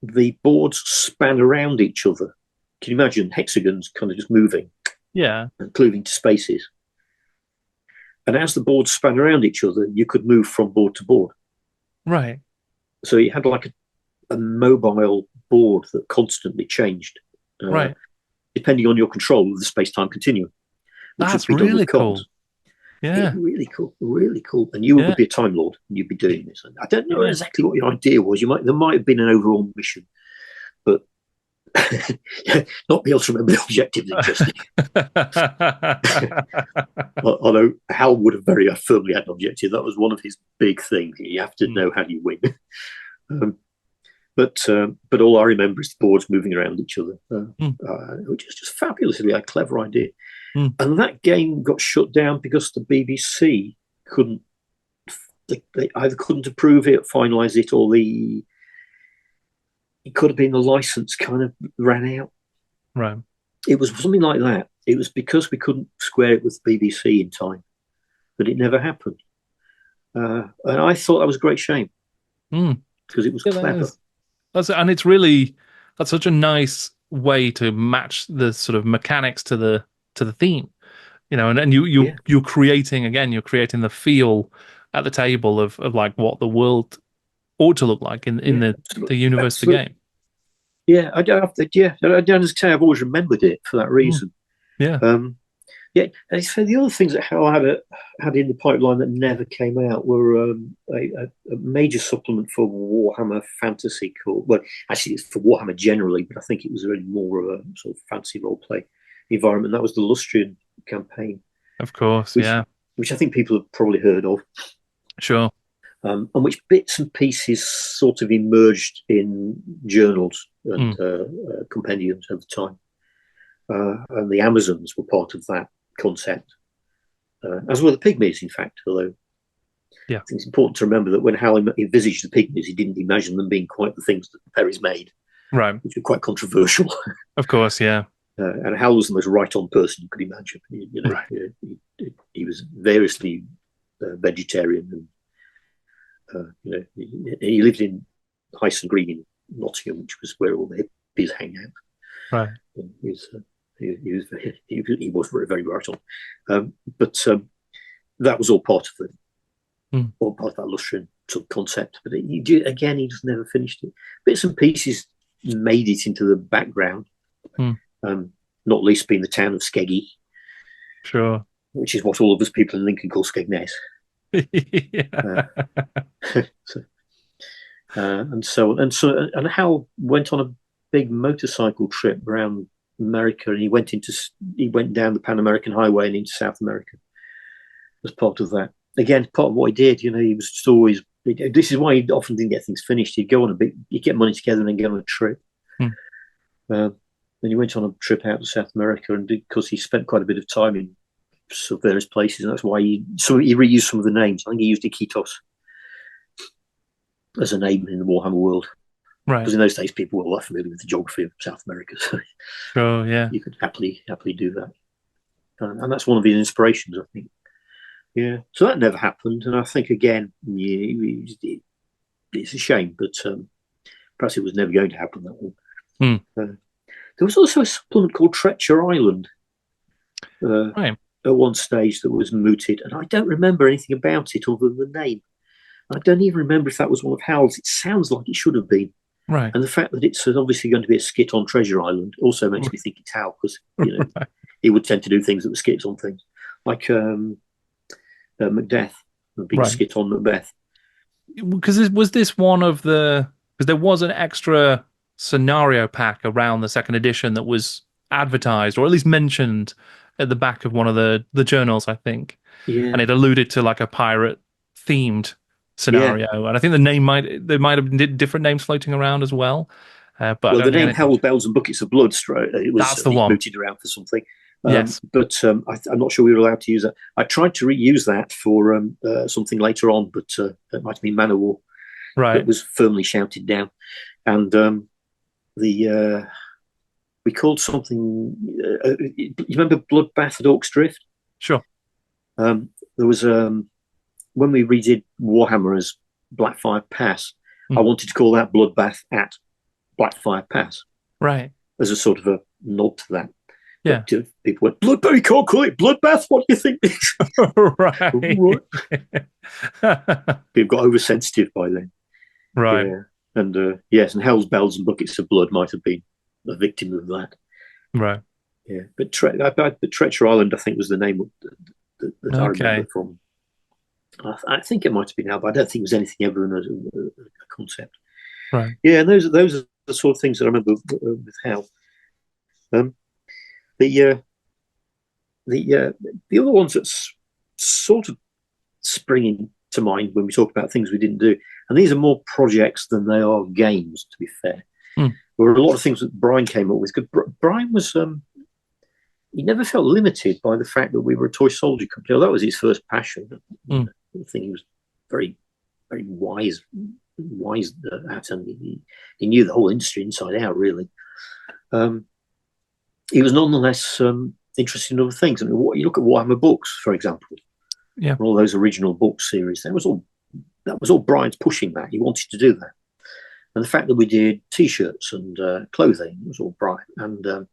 the boards span around each other. Can you imagine hexagons kind of just moving? Yeah. And cleaving to spaces. And as the boards span around each other, you could move from board to board. Right. So you had like a mobile board that constantly changed. Right. Depending on your control of the space-time continuum. That's really cool. Yeah. Really cool. Really cool. And you would be a Time Lord, and you'd be doing this. And I don't know exactly what your idea was. There might have been an overall mission, but not be able to remember the objectives interesting. Although Hal would have very firmly had an objective. That was one of his big things. You have to know how you win. But all I remember is the boards moving around each other, which is just fabulously a clever idea. And that game got shut down because the BBC couldn't. They either couldn't approve it, finalise it, or it could have been the license kind of ran out. Right. It was something like that. It was because we couldn't square it with the BBC in time that it never happened. And I thought that was a great shame because it was clever. And it's really, that's such a nice way to match the sort of mechanics to the theme, and you're creating the feel at the table of like what the world ought to look like in the universe of the game. Yeah, I don't say I've always remembered it for that reason. Yeah. And so the other things that Hal had in the pipeline that never came out were a major supplement for Warhammer Fantasy called, well, actually it's for Warhammer generally, but I think it was really more of a sort of fantasy roleplay environment. That was the Lustrian campaign. Of course, which I think people have probably heard of. Sure. And which bits and pieces sort of emerged in journals and compendiums at the time. and the Amazons were part of that concept, as were the pygmies, in fact. Although I think it's important to remember that when Hal envisaged the pygmies, he didn't imagine them being quite the things that the Perrys made, right? Which were quite controversial. Of course, yeah. And Hal was the most right-on person you could imagine. He was variously vegetarian, and he lived in Hyson Green in Nottingham, which was where all the hippies hang out. Right. He was very, very right on. But that was all part of it, all part of that Lustrian sort of concept. But he just never finished it. Bits and pieces made it into the background, not least being the town of Skeggy. Sure. Which is what all of us people in Lincoln call Skegness. And Hal went on a big motorcycle trip around America, and he went down the Pan American Highway and into South America as part of that. Again, part of what he did, he was just always. This is why he often didn't get things finished. He'd go on he'd get money together and then go on a trip. Then he went on a trip out to South America, and because he spent quite a bit of time in various places, and that's why he reused some of the names. I think he used Iquitos as a name in the Warhammer world, right? Because in those days, people were less familiar with the geography of South America, so you could happily do that. And that's one of his inspirations, I think. Yeah, so that never happened, and I think again, it's a shame, but perhaps it was never going to happen. That one. There was also a supplement called Treacher Island. Right. At one stage that was mooted, and I don't remember anything about it other than the name. I don't even remember if that was one of Hal's. It sounds like it should have been. Right. And the fact that it's obviously going to be a skit on Treasure Island also makes me think it's Hal, because he would tend to do things that were skits on things, like Macbeth, a big skit on Macbeth. Because was this one of the? Because there was an extra scenario pack around the second edition that was advertised, or at least mentioned at the back of one of the journals, I think. Yeah. And it alluded to like a pirate themed scenario. Yeah. And I think there might have been different names floating around as well. But the name Hell's Bells and Buckets of Blood, that's the one. Mooted around for something. Yes. But I'm not sure we were allowed to use that. I tried to reuse that for something later on, but it might have been Man of War. Right. It was firmly shouted down. And we called something. You remember Bloodbath at Orcs Drift? Sure. There was when we redid Warhammer as Blackfire Pass. I wanted to call that Bloodbath at Blackfire Pass. Right. As a sort of a nod to that. Yeah. But, people went, Bloodbath, you can't call it Bloodbath. What do you think? Right. People got oversensitive by then. Right. Yeah. And yes, and Hell's Bells and Buckets of Blood might have been a victim of that. Right. Yeah. But Treacher Island, I think, was the name that I remember from. I think it might have been now, but I don't think it was anything other than a concept. Right. Yeah, and those are the sort of things that I remember with Hal. The other ones that's sort of springing to mind when we talk about things we didn't do, and these are more projects than they are games, to be fair. There were a lot of things that Brian came up with. Brian was he never felt limited by the fact that we were a toy soldier company. That was his first passion. I think he was very, very wise at, and he knew the whole industry inside out, really. He was nonetheless interested in other things. I mean, you look at Warhammer books, for example. Yeah, all those original book series. That was all Brian's pushing that. He wanted to do that, and the fact that we did T-shirts and clothing was all Brian. And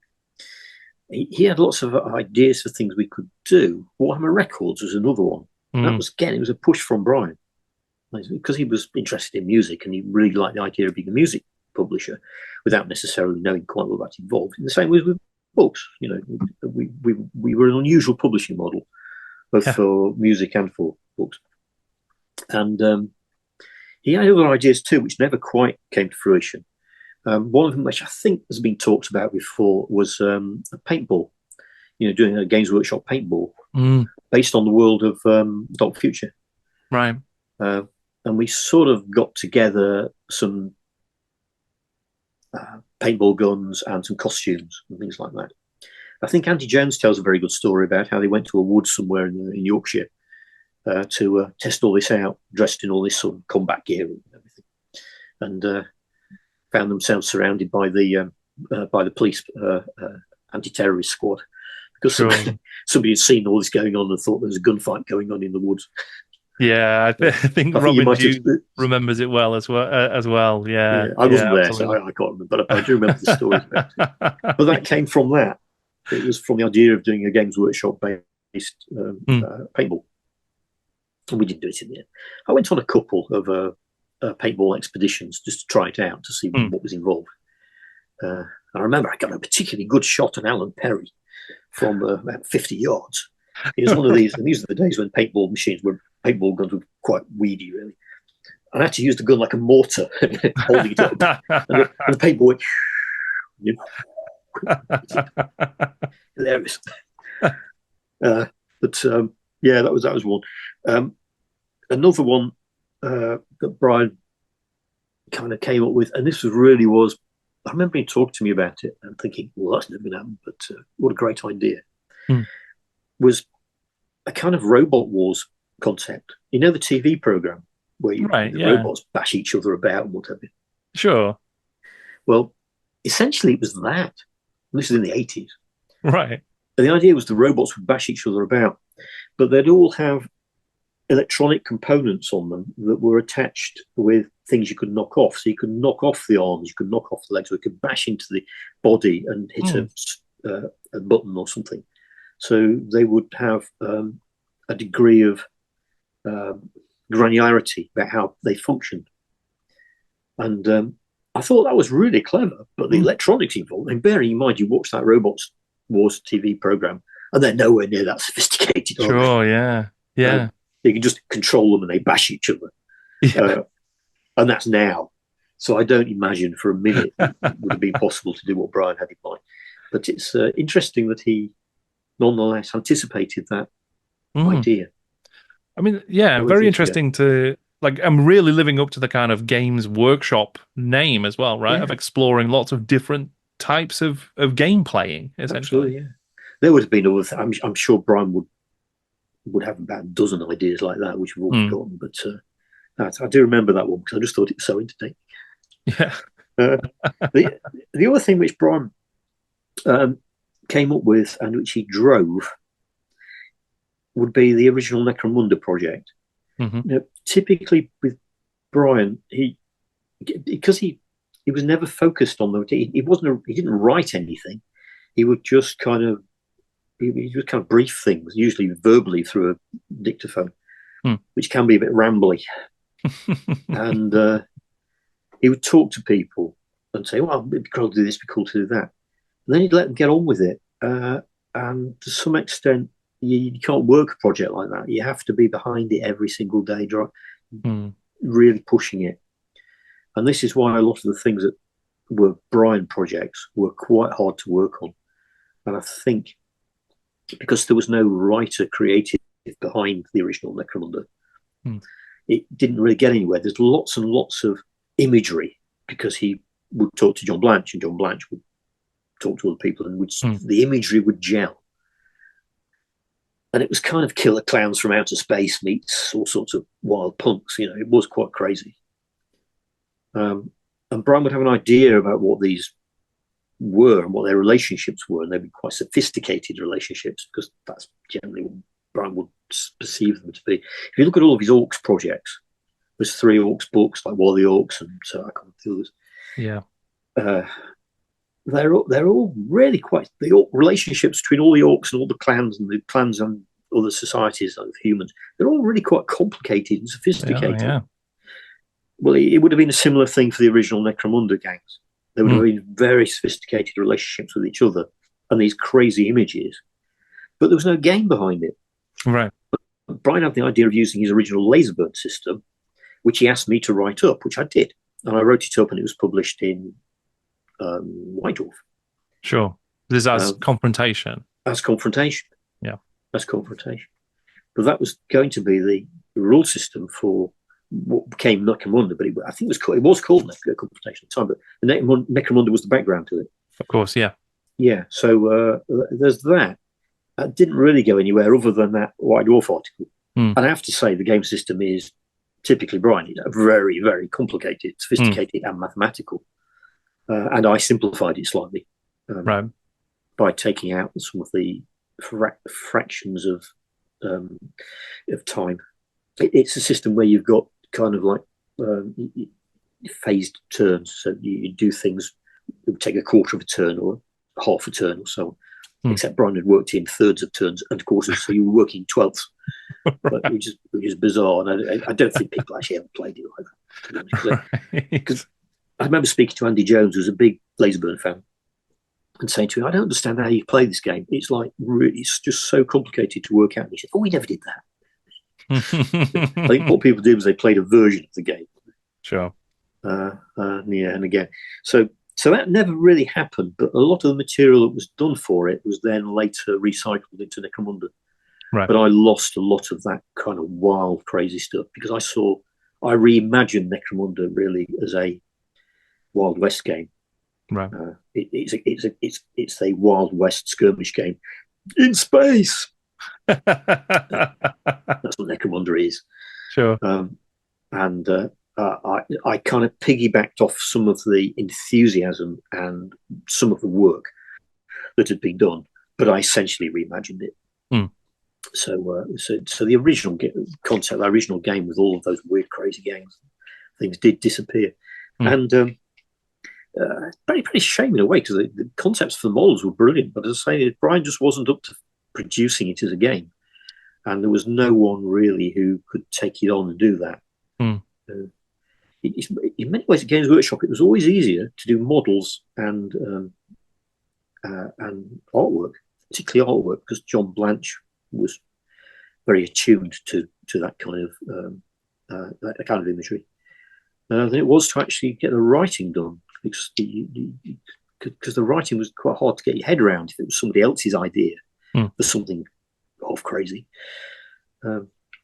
he had lots of ideas for things we could do. Warhammer Records was another one. That was, again, it was a push from Brian, because he was interested in music and he really liked the idea of being a music publisher without necessarily knowing quite what that involved. In the same way with books, we were an unusual publishing model, both for music and for books. And he had other ideas too, which never quite came to fruition. One of them, which I think has been talked about before, was a paintball. Doing a Games Workshop paintball based on the world of Dark Future. Right. And we sort of got together some paintball guns and some costumes and things like that. I think Andy Jones tells a very good story about how they went to a wood somewhere in Yorkshire to test all this out, dressed in all this sort of combat gear and everything, and found themselves surrounded by the police anti-terrorist squad because somebody had seen all this going on and thought there was a gunfight going on in the woods. Yeah, I think Robin Hughes remembers it well as well. Yeah, I wasn't there, so I can't remember, but I do remember the stories about it. But that came from that. It was from the idea of doing a Games Workshop-based paintball. And we didn't do it in the end. I went on a couple of paintball expeditions just to try it out to see what was involved. I remember I got a particularly good shot on Alan Perry from about 50 yards. It was one of these, and these are the days when paintball guns were quite weedy, really. And I had to use the gun like a mortar, holding it up. And the paintball went, hilarious. But that was one. Another one that Brian kind of came up with, and this was, I remember he talked to me about it and thinking, well, that's never going to happen, but what a great idea. Was a kind of Robot Wars concept. You know the TV program where robots bash each other about and whatever. Sure. Well, essentially it was that. This is in the 80s. Right. And the idea was the robots would bash each other about, but they'd all have electronic components on them that were attached with things you could knock off. So you could knock off the arms, you could knock off the legs, or you could bash into the body and hit a button or something. So they would have a degree of granularity about how they functioned. And I thought that was really clever, but the electronics involved, and bearing in mind you watch that Robots Wars TV program, and they're nowhere near that sophisticated. Sure, yeah. You can just control them and they bash each other. Yeah. And that's now. So I don't imagine for a minute it would have been possible to do what Brian had in mind. But it's interesting that he nonetheless anticipated that idea. I mean, yeah, very interesting to, like, I'm really living up to the kind of Games Workshop name as well, right? Yeah. Of exploring lots of different types of game playing, essentially. Absolutely, yeah. There would have been other things. I'm sure Brian would have about a dozen ideas like that, which we've all forgotten. But I do remember that one because I just thought it was so entertaining. Yeah. The other thing which Brian came up with and which he drove would be the original Necromunda project. Now, typically with Brian, because he was never focused on he didn't write anything. He would just kind of brief things, usually verbally through a dictaphone, which can be a bit rambly. And he would talk to people and say, well, it'd be cool to do this, it'd be cool to do that. And then he'd let them get on with it. And to some extent, you can't work a project like that. You have to be behind it every single day, really pushing it. And this is why a lot of the things that were Brian projects were quite hard to work on. And I think because there was no writer creative behind the original Necromunda, it didn't really get anywhere. There's lots and lots of imagery because he would talk to John Blanche and John Blanche would talk to other people and the imagery would gel. And it was kind of killer clowns from outer space meets all sorts of wild punks. It was quite crazy. And Brian would have an idea about what these were and what their relationships were, and they'd be quite sophisticated relationships because that's generally what Brian would perceive them to be. If you look at all of his Orcs projects, there's 3 Orcs books, like War of the Orcs, and so I can't do this. Yeah. They're all really quite the relationships between all the Orcs and all the clans and other societies of humans. They're all really quite complicated and sophisticated. Yeah. Well, it would have been a similar thing for the original Necromunda gangs. There would have been very sophisticated relationships with each other and these crazy images, but there was no game behind it. Right. But Brian had the idea of using his original Laserbird system, which he asked me to write up, which I did, and I wrote it up, and it was published in White Dwarf. Sure. This is as Confrontation. As Confrontation. Yeah. As Confrontation. But that was going to be the rule system for what became Necromunda, but I think it was called Confrontation at the time, but the Necromunda was the background to it. Of course, yeah. yeah, so there's that. That didn't really go anywhere other than that White Dwarf article. And I have to say, the game system is typically Brian, very, very complicated, sophisticated, and mathematical. And I simplified it slightly by taking out some of the fractions of time. It's a system where you've got kind of like phased turns. So you do things, it would take a quarter of a turn or half a turn or so. Except Brian had worked in thirds of turns and quarters, so you were working twelfths, which is bizarre. And I don't think people actually ever played it like that. Because I remember speaking to Andy Jones, who's a big Laserburn fan, and saying to him, "I don't understand how you play this game. It's like it's just so complicated to work out." And he said, "Oh, we never did that." I think what people did was they played a version of the game. Sure. And again, so that never really happened, but a lot of the material that was done for it was then later recycled into Necromunda. Right. But I lost a lot of that kind of wild, crazy stuff because I reimagined Necromunda really as a Wild West game. Right. It's a Wild West skirmish game in space. That's what Necromunda is. Sure. I kind of piggybacked off some of the enthusiasm and some of the work that had been done, but I essentially reimagined it. So the original concept, the original game with all of those weird, crazy things did disappear. And pretty shame in a way, because the concepts for the models were brilliant, but as I say, Brian just wasn't up to producing it as a game, and there was no one really who could take it on and do that. In many ways, at Games Workshop, it was always easier to do models and artwork, particularly artwork, because John Blanche was very attuned to that kind of imagery than it was to actually get the writing done, because the writing was quite hard to get your head around if it was somebody else's idea for something half crazy,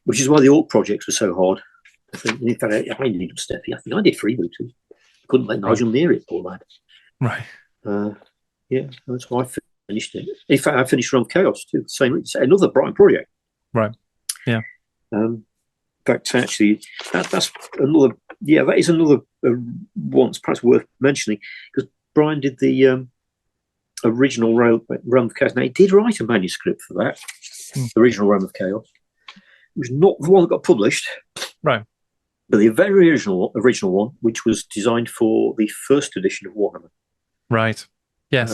which is why the Orc projects were so hard. In fact, I ended up stepping. I think I did freebooters. Couldn't let Nigel near it, poor lad. Right. Yeah, that's why I finished it. In fact, I finished Realm of Chaos too. Another Brian project. Right. Yeah. In fact, actually, that's another. Yeah, that is another one. It's perhaps worth mentioning, because Brian did the original Realm of Chaos. Now, he did write a manuscript for that. The original Realm of Chaos. It was not the one that got published. Right. But the very original one, which was designed for the first edition of Warhammer. Right. Yes.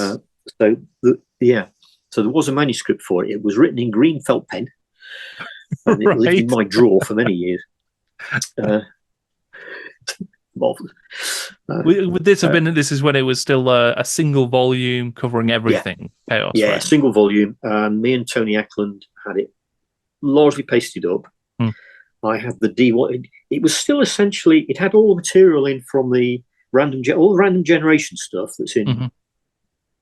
So there was a manuscript for it. It was written in green felt pen, and it lived in my drawer for many years. Would this have been? This is when it was still a single volume covering everything. Yeah, Chaos, yeah, right? Single volume. And me and Tony Ackland had it largely pasted up. I had the D1. It was still essentially, it had all the material in from the all the random generation stuff that's in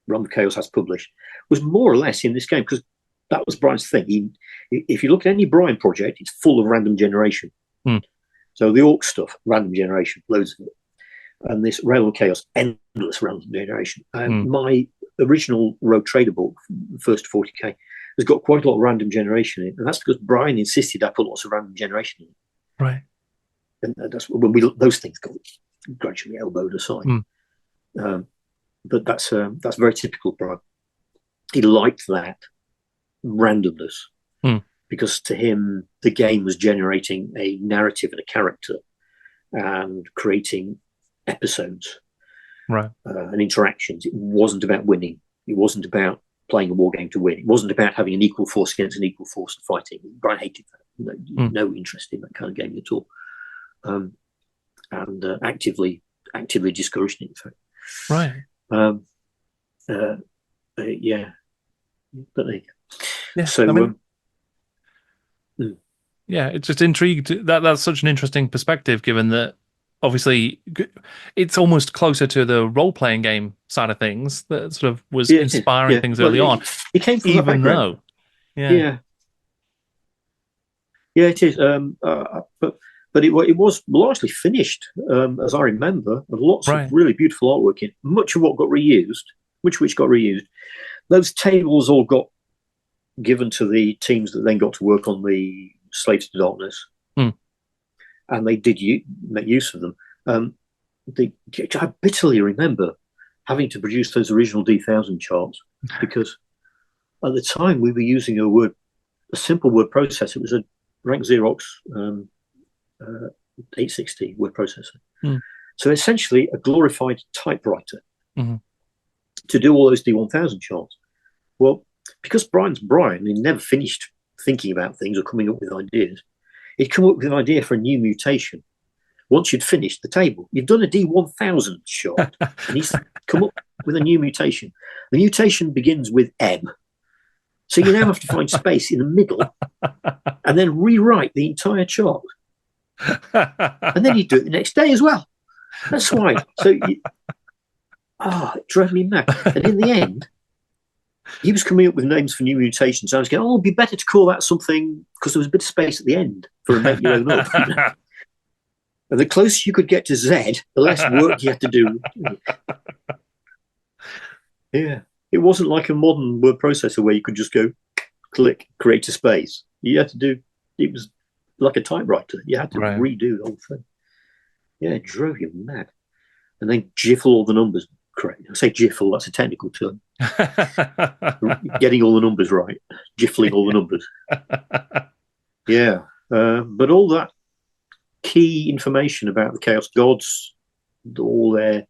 Realm of Chaos has published, was more or less in this game, because that was Brian's thing. If you look at any Brian project, it's full of random generation. So the Orc stuff, random generation, loads of it. And this Realm of Chaos, endless random generation. And my original Rogue Trader book, the first 40k, has got quite a lot of random generation in it, and that's because Brian insisted I put lots of random generation in it. Right. And that's when those things got gradually elbowed aside. But that's very typical Brian. He liked that randomness because to him the game was generating a narrative and a character and creating episodes, right, and interactions. It wasn't about winning. It wasn't about playing a war game to win. It wasn't about having an equal force against an equal force and fighting. Brian hated that. No interest in that kind of game at all, and actively discouraged it. In fact, right. Yeah, but there you go. Yeah, so I mean, yeah, it's just intrigued. That's such an interesting perspective, given that obviously it's almost closer to the role-playing game side of things that sort of was inspiring things early on. It came from even though, yeah, it is. But it was largely finished, as I remember, and lots of really beautiful artwork in. Much of what got reused, which got reused. Those tables all got given to the teams that then got to work on the Slaves to Darkness, and they did make use of them. I bitterly remember having to produce those original D1000 charts because at the time we were using a simple word processor. It was a rank Xerox 860 word processor. So essentially a glorified typewriter to do all those D1000 charts. Well, because Brian's Brian, he never finished thinking about things or coming up with ideas. He'd come up with an idea for a new mutation. Once you'd finished the table, you've done a D1000 chart, and he's come up with a new mutation. The mutation begins with M. So you now have to find space in the middle and then rewrite the entire chart. And then you do it the next day as well. That's why. So, it drove me mad. And in the end, he was coming up with names for new mutations. I was going, it'd be better to call that something, because there was a bit of space at the end for a make your own up. And the closer you could get to Z, the less work you had to do. Yeah. It wasn't like a modern word processor where you could just go, click, create a space. You had to do, it was like a typewriter. You had to redo the whole thing. Yeah, it drove you mad. And then jiffle all the numbers correct. I say jiffle, that's a technical term. Getting all the numbers right. Jiffling all the numbers. Yeah. But all that key information about the Chaos Gods, all their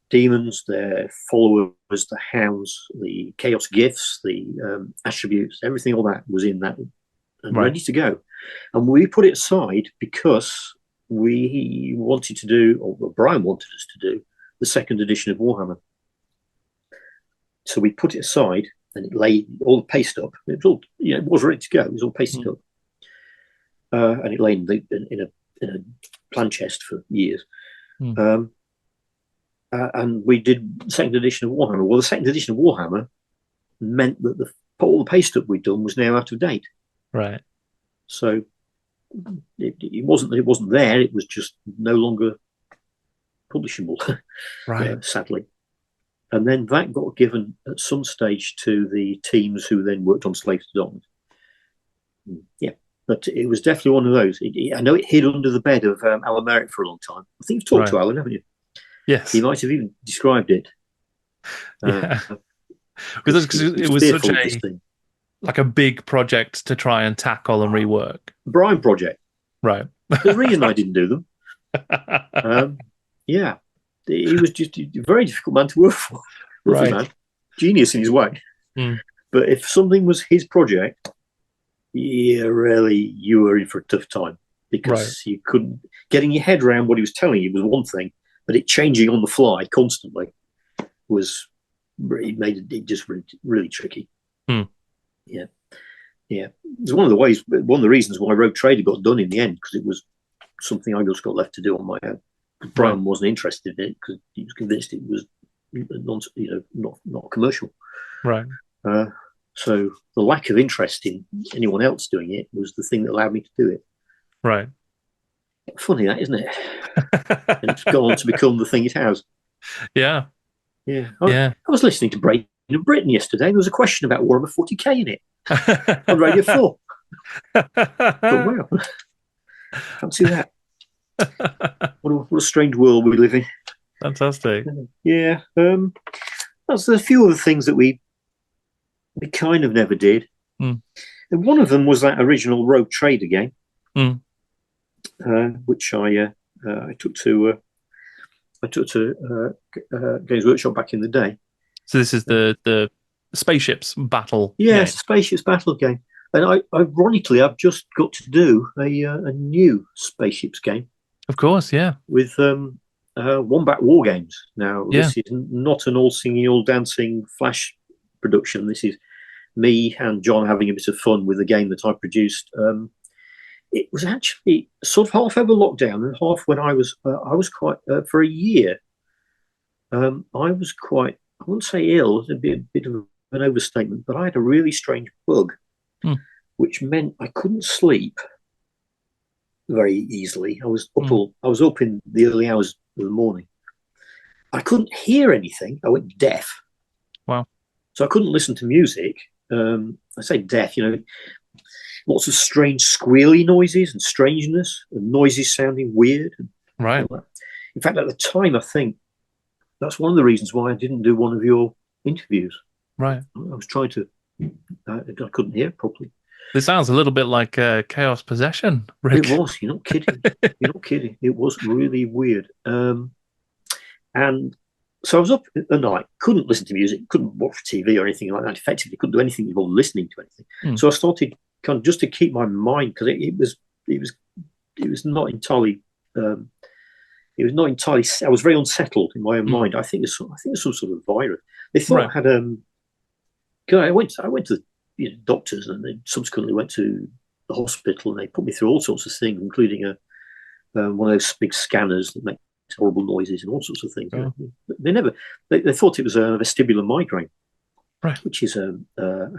demons, their followers, the hounds, the chaos gifts, the attributes, everything, all that was in that and ready to go. And we put it aside because we wanted to do, or Brian wanted us to do, the second edition of Warhammer. So we put it aside and it lay all the paste up. It was all, it was ready to go. It was all pasted up. And it lay in a plan chest for years. And we did the second edition of Warhammer. Well, the second edition of Warhammer meant that all the paste up we'd done was now out of date. Right. So it wasn't that it wasn't there; it was just no longer publishable. Right. Sadly. And then that got given at some stage to the teams who then worked on Slaves to Darkness. Yeah. But it was definitely one of those. I know it hid under the bed of Alan Merrick for a long time. I think you've talked to Alan, haven't you? Yes. He might have even described it. Yeah. Because it was such a big project to try and tackle and rework. Brian project. Right. The reason I didn't do them. Yeah. He was just a very difficult man to work for. Lovely man. Genius in his way. But if something was his project, you were in for a tough time because you couldn't, getting your head around what he was telling you was one thing, but it changing on the fly constantly made it just really tricky. Yeah. It was one of the reasons why Rogue Trader got done in the end, because it was something I just got left to do on my own. Brian wasn't interested in it because he was convinced it was not commercial. Right. So the lack of interest in anyone else doing it was the thing that allowed me to do it. Right. Funny that, isn't it? And it's gone on to become the thing it has. Yeah. Yeah. I was listening to Breaking in Britain yesterday. There was a question about Warhammer 40k in it on Radio 4. But wow. Fancy that. What a strange world we live in. Fantastic. Yeah. There's a few other things that we kind of never did. And one of them was that original Rogue Trader game, which I took to Games Workshop back in the day. So this is the spaceships battle. Yeah, it's a spaceships battle game. And ironically, I've just got to do a new spaceships game. Of course, yeah. With Wombat War Games. Now, this is not an all singing, all dancing flash production. This is me and John having a bit of fun with the game that I produced. It was actually sort of half over lockdown and half when I was quite for a year. I was quite, I wouldn't say ill, it's a bit of an overstatement, but I had a really strange bug, which meant I couldn't sleep very easily. I was up in the early hours of the morning. I couldn't hear anything. I went deaf. Wow. So I couldn't listen to music. I say deaf, lots of strange squealy noises and strangeness and noises sounding weird. And Right. all that. In fact, at the time, I think that's one of the reasons why I didn't do one of your interviews. Right. I was trying to, I couldn't hear properly. This sounds a little bit like Chaos Possession, Rick. It was. You're not kidding. You're not kidding. It was really weird. And so I was up at night, couldn't listen to music, couldn't watch TV or anything like that. Effectively, couldn't do anything involved listening to anything. So I started kind of just to keep my mind, because it was not entirely. It was not entirely. I was very unsettled in my own mind. I think it's some sort of virus. They thought I had. I went to the doctors, and then subsequently went to the hospital, and they put me through all sorts of things, including one of those big scanners that make horrible noises and all sorts of things. Oh. They thought it was a vestibular migraine, right, which is a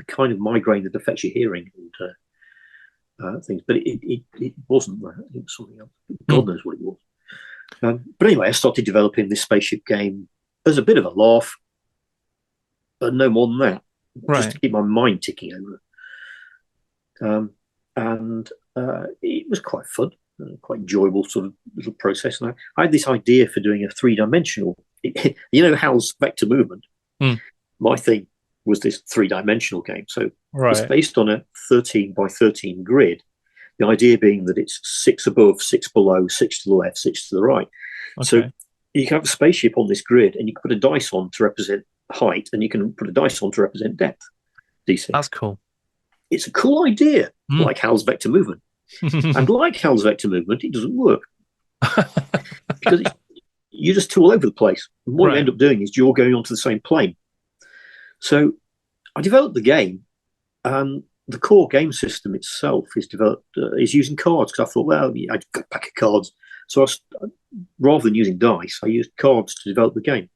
kind of migraine that affects your hearing and things. But it wasn't that. It was something else. God knows what it was. But anyway, I started developing this spaceship game as a bit of a laugh, but no more than that. Right. Just to keep my mind ticking over. And it was quite fun. Quite enjoyable sort of little process. And I had this idea for doing a 3-dimensional, Hal's vector movement. My thing was this 3-dimensional game. So it's based on a 13 by 13 grid. The idea being that it's 6 above, 6 below, 6 to the left, 6 to the right. Okay. So you can have a spaceship on this grid, and you can put a dice on to represent height, and you can put a dice on to represent depth. DC. That's cool. It's a cool idea, like Hal's vector movement. And like Hal's vector movement, it doesn't work because you're just too all over the place. And what you end up doing is you're going onto the same plane. So I developed the game, and the core game system itself is using cards, because I thought, well, I'd got a pack of cards. So rather than using dice, I used cards to develop the game.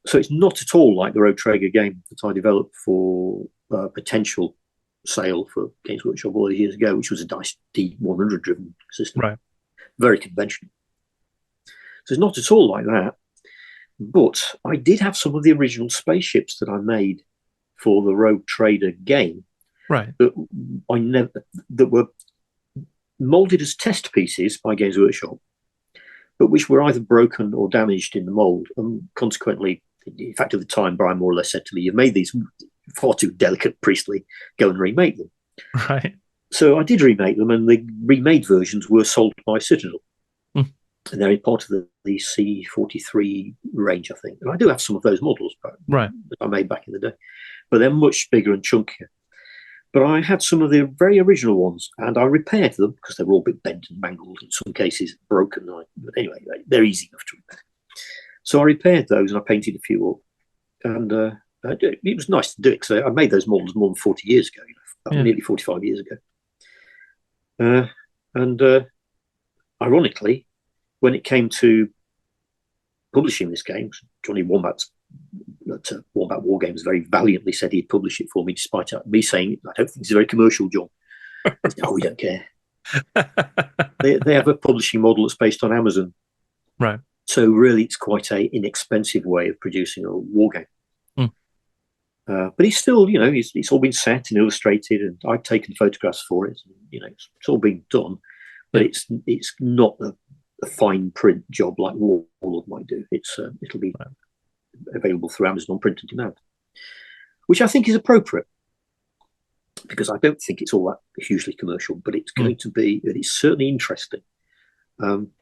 So it's not at all like the Rogue Traeger game that I developed for potential sale for Games Workshop all these years ago, which was a dice D100 driven system. Right. Very conventional. So it's not at all like that. But I did have some of the original spaceships that I made for the Rogue Trader game. Right. That were molded as test pieces by Games Workshop, but which were either broken or damaged in the mold. And consequently, in fact, at the time, Brian more or less said to me, "You've made these far too delicate, Priestley. Go and remake them." Right. So I did remake them, and the remade versions were sold by Citadel. And they're part of the C43 range, I think. And I do have some of those models that I made back in the day. But they're much bigger and chunkier. But I had some of the very original ones, and I repaired them because they were all a bit bent and mangled, in some cases broken. But anyway, they're easy enough to repair. So I repaired those, and I painted a few up. And it was nice to do it, because I made those models more than 40 years ago, nearly 45 years ago. And ironically, when it came to publishing this game, Johnny Wombat Wargames very valiantly said he'd publish it for me, despite me saying, "I don't think it's very commercial, John." "Oh, we don't care." They have a publishing model that's based on Amazon. Right. So really, it's quite an inexpensive way of producing a war game. But it's still, it's all been set and illustrated, and I've taken photographs for it. And, it's all been done, but it's not a fine print job like Warlord might do. It'll be available through Amazon print on demand, which I think is appropriate, because I don't think it's all that hugely commercial, but it's going to be. It's certainly interesting. And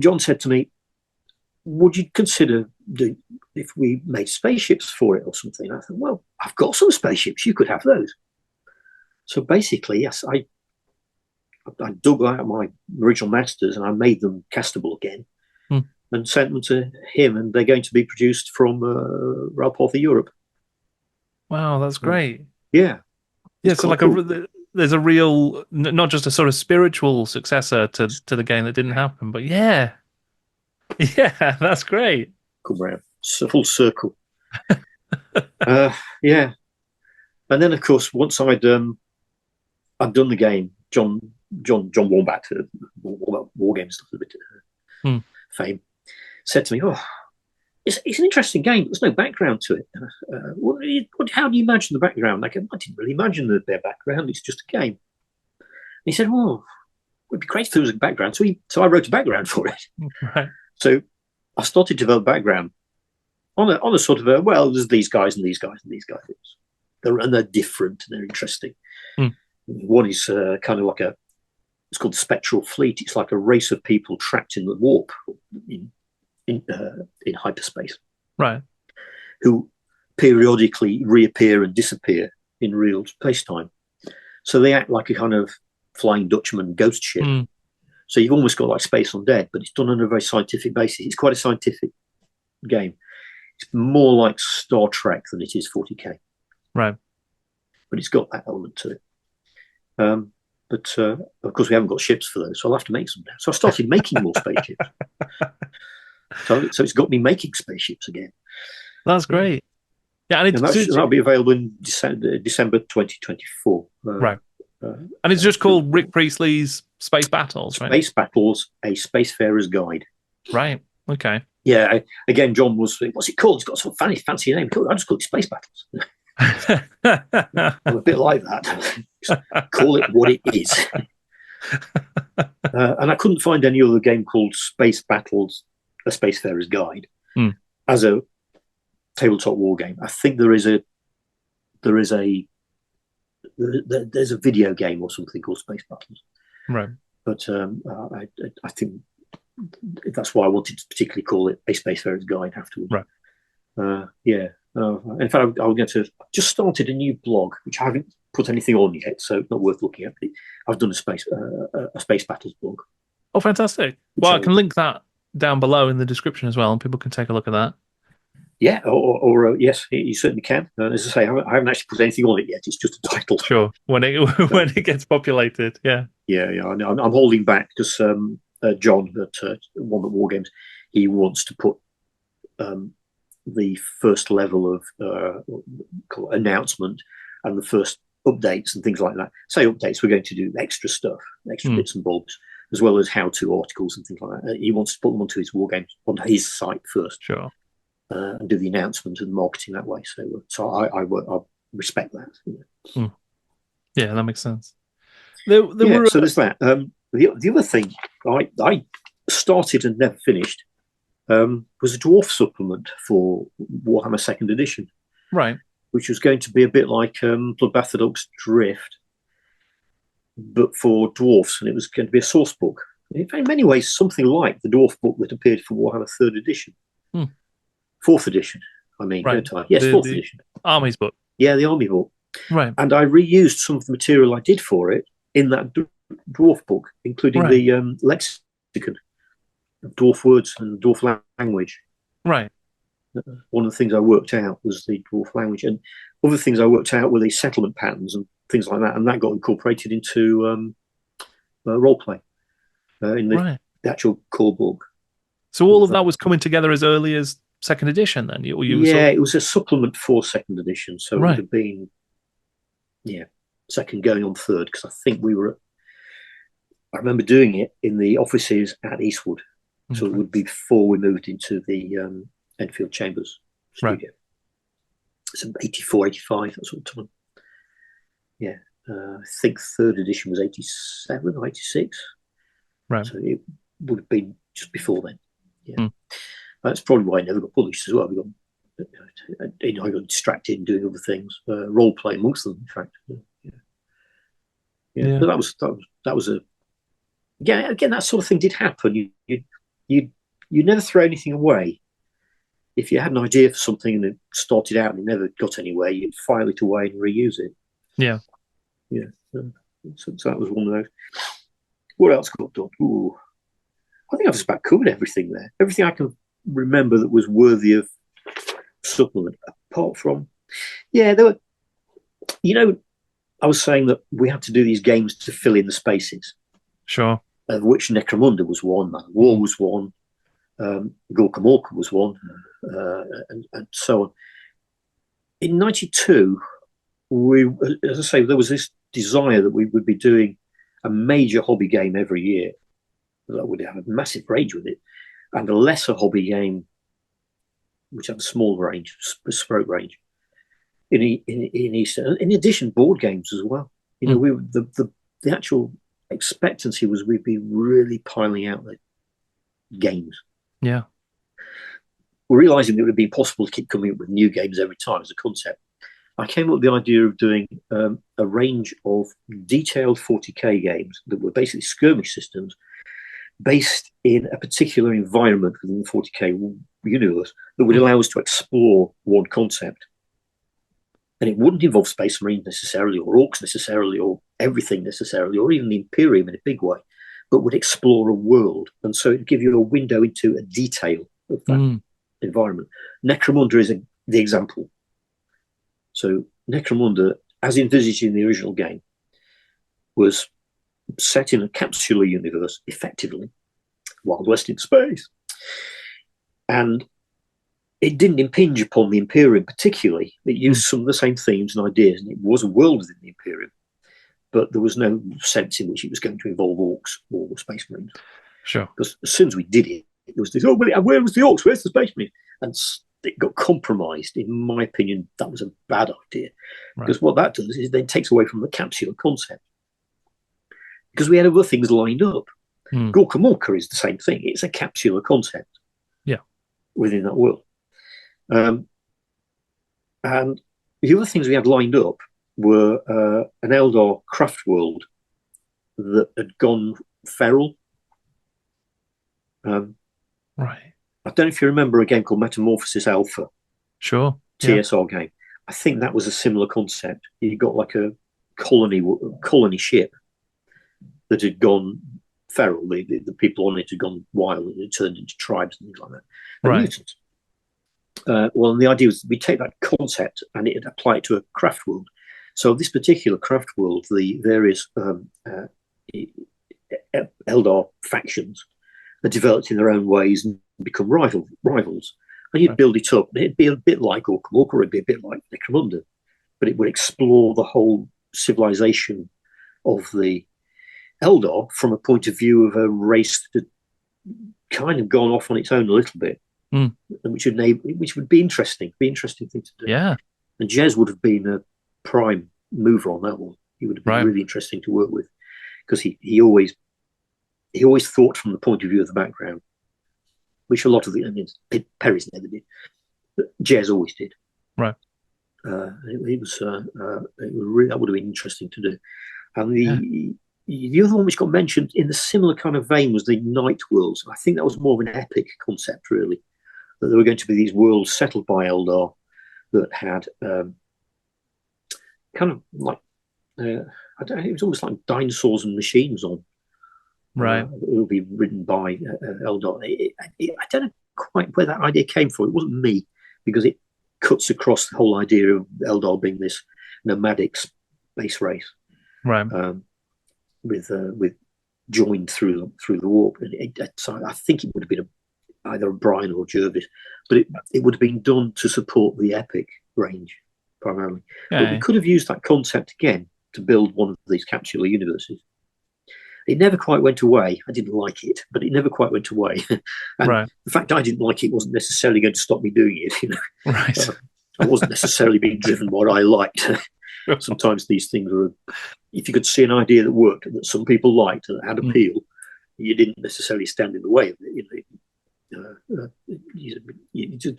John said to me, "Would you consider if we made spaceships for it or something?" I thought, well, I've got some spaceships. You could have those. So basically, yes, I dug out my original masters and I made them castable again and sent them to him, and they're going to be produced from Ralph Europe. Wow, that's great. Yeah. So like cool. There's a real, not just a sort of spiritual successor to the game that didn't happen, but yeah, that's great. Come round. It's a full circle. Yeah. And then, of course, once I'd done the game, John Wombat, War Games stuff, a bit fame, said to me, "Oh, it's an interesting game. There's no background to it. How do you imagine the background? I didn't really imagine their background. It's just a game. And he said, well, it would be great if there was a background. So I wrote a background for it. Right. So I started to develop background on a sort of there's these guys and these guys and these guys. They're different and they're interesting. One is kind of like it's called the Spectral Fleet. It's like a race of people trapped in the warp in hyperspace, right? Who periodically reappear and disappear in real space-time. So they act like a kind of Flying Dutchman ghost ship. So you've almost got like Space Undead, but it's done on a very scientific basis. It's quite a scientific game. It's more like Star Trek than it is 40k. Right. But it's got that element to it. But of course, we haven't got ships for those, so I'll have to make some now. So I started making more spaceships. So it's got me making spaceships again. That's great. Yeah, and that'll be available in December 2024. Right. And it's just called Rick Priestley's Space Battles, right? Space Battles, a Spacefarer's Guide. Right. Okay. Yeah. Again, John was, what's it called? It's got some fancy name. I just call it Space Battles. I'm a bit like that. Just call it what it is. And I couldn't find any other game called Space Battles, a Spacefarer's Guide, as a tabletop war game. I think there's a video game or something called Space Battles. Right. But I think that's why I wanted to particularly call it a Spacefarer's Guide afterwards. Right. Yeah. In fact, I'm going to just started a new blog, which I haven't put anything on yet, so it's not worth looking at. I've done a space battles blog. Oh, fantastic! Well, I can link that down below in the description as well, and people can take a look at that. Yeah, or yes, you certainly can. As I say, I haven't actually put anything on it yet. It's just a title. Sure, when it gets populated, yeah. I'm holding back because John at One War Games, he wants to put the first level of announcement and the first updates and things like that. Say updates, we're going to do extra stuff, extra bits and bobs, as well as how-to articles and things like that. He wants to put them onto his war games, onto his site first. Sure. And do the announcement and marketing that way. So I respect that. Yeah, that makes sense. So there's that. The other thing I started and never finished was a dwarf supplement for Warhammer 2nd Edition. Right. Which was going to be a bit like Bloodbath: A Dog's Drift, but for dwarfs, and it was going to be a source book. In many ways, something like the dwarf book that appeared for Warhammer 3rd Edition. 4th Edition, I mean. Right. Yes, 4th Edition. Army's book. Yeah, the Army book. Right. And I reused some of the material I did for it in that dwarf book, including the lexicon of dwarf words and dwarf language. Right. One of the things I worked out was the dwarf language, and other things I worked out were the settlement patterns and things like that, and that got incorporated into roleplay in the actual core book. So all of that was coming together as early as 2nd Edition, then? It was a supplement for 2nd Edition, so it would have been, second going on 3rd, because I think I remember doing it in the offices at Eastwood, so it would be before we moved into the Enfield Chambers studio. So 84, 85, that sort of time. Yeah. I think 3rd edition was 87 or 86. Right. So it would have been just before then. Yeah. That's probably why it never got published as well. I got distracted in doing other things, role play amongst them, in fact. Yeah. But that was a again, that sort of thing did happen. You never throw anything away. If you had an idea for something and it started out and it never got anywhere, you'd file it away and reuse it. Yeah. Yeah. So that was one of those. What else got done? Ooh. I think I've just about covered everything there. Everything I can remember that was worthy of supplement, apart from, there were, I was saying that we had to do these games to fill in the spaces. Sure. Of which Necromunda was one, Man of War was one, Gorka Morka was one, and so on. In 92, as I say, there was this desire that we would be doing a major hobby game every year that would have a massive range with it, and a lesser hobby game which have a small range, bespoke range in Easter. In addition, board games as well. You know, the actual expectancy was we'd be really piling out the games. Yeah. We're realizing that it would be impossible to keep coming up with new games every time as a concept. I came up with the idea of doing a range of detailed 40k games that were basically skirmish systems based in a particular environment within the 40k universe that would allow us to explore one concept. And it wouldn't involve Space Marines necessarily, or Orcs necessarily, or everything necessarily, or even the Imperium in a big way, but would explore a world. And so it'd give you a window into a detail of that environment. Necromunda is the example. So Necromunda, as envisaged in the original game, was set in a capsular universe, effectively, Wild West in space. And it didn't impinge upon the Imperium particularly. It used some of the same themes and ideas, and it was a world within the Imperium. But there was no sense in which it was going to involve Orcs or Space Marines. Sure. Because as soon as we did it, it was this, oh, where was the Orcs? Where's the Space Marines? And it got compromised. In my opinion, that was a bad idea. Right. Because what that does is then takes away from the capsular concept. Because we had other things lined up. Gorkamorka is the same thing. It's a capsular concept. Yeah. Within that world. And the other things we had lined up were an Eldar Craft World that had gone feral. Right. I don't know if you remember a game called Metamorphosis Alpha. Sure. TSR game. I think that was a similar concept. You got like a colony ship that had gone feral. The people on it had gone wild and it turned into tribes and things like that. And right. Mutants. Well, and the idea was we take that concept and it apply it to a craft world. So this particular craft world, the various Eldar factions are developed in their own ways and become rivals. And you'd build it up. It'd be a bit like Orkamorka, or it'd be a bit like Necromunda, but it would explore the whole civilization of the Eldar from a point of view of a race that had kind of gone off on its own a little bit, which would be interesting. Be an interesting thing to do. Yeah. And Jez would have been a prime mover on that one. He would have been really interesting to work with because he always thought from the point of view of the background, which a lot of Perry's never did, but Jez always did. Right. That would have been interesting to do. And the other one which got mentioned in the similar kind of vein was the Night Worlds. I think that was more of an epic concept, really, that there were going to be these worlds settled by Eldar that had kind of like I don't know, it was almost like dinosaurs and machines on. Right. It will be written by Eldar. I don't know quite where that idea came from. It wasn't me, because it cuts across the whole idea of Eldar being this nomadic space race, right? With joined through the warp. So I think it would have been either Brian or Jervis, but it would have been done to support the epic range primarily. Okay. But we could have used that concept again to build one of these capsular universes. It never quite went away. I didn't like it, but it never quite went away. And the fact I didn't like it wasn't necessarily going to stop me doing it. You know? Right. I wasn't necessarily being driven by what I liked. Sometimes these things are, if you could see an idea that worked, that some people liked, and that had appeal, you didn't necessarily stand in the way of it.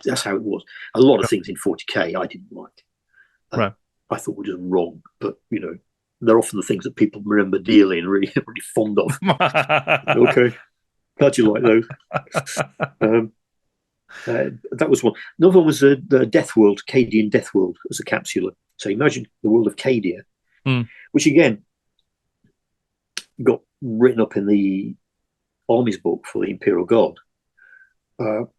That's how it was. A lot of things in 40k I didn't like. I thought were just wrong, but they're often the things that people remember dearly and really, really fond of. Okay, glad you like those. That was one. Another one was the Death World, Cadian Death World, as a capsular. So imagine the world of Cadia, which again got written up in the Army's book for the Imperial Guard. But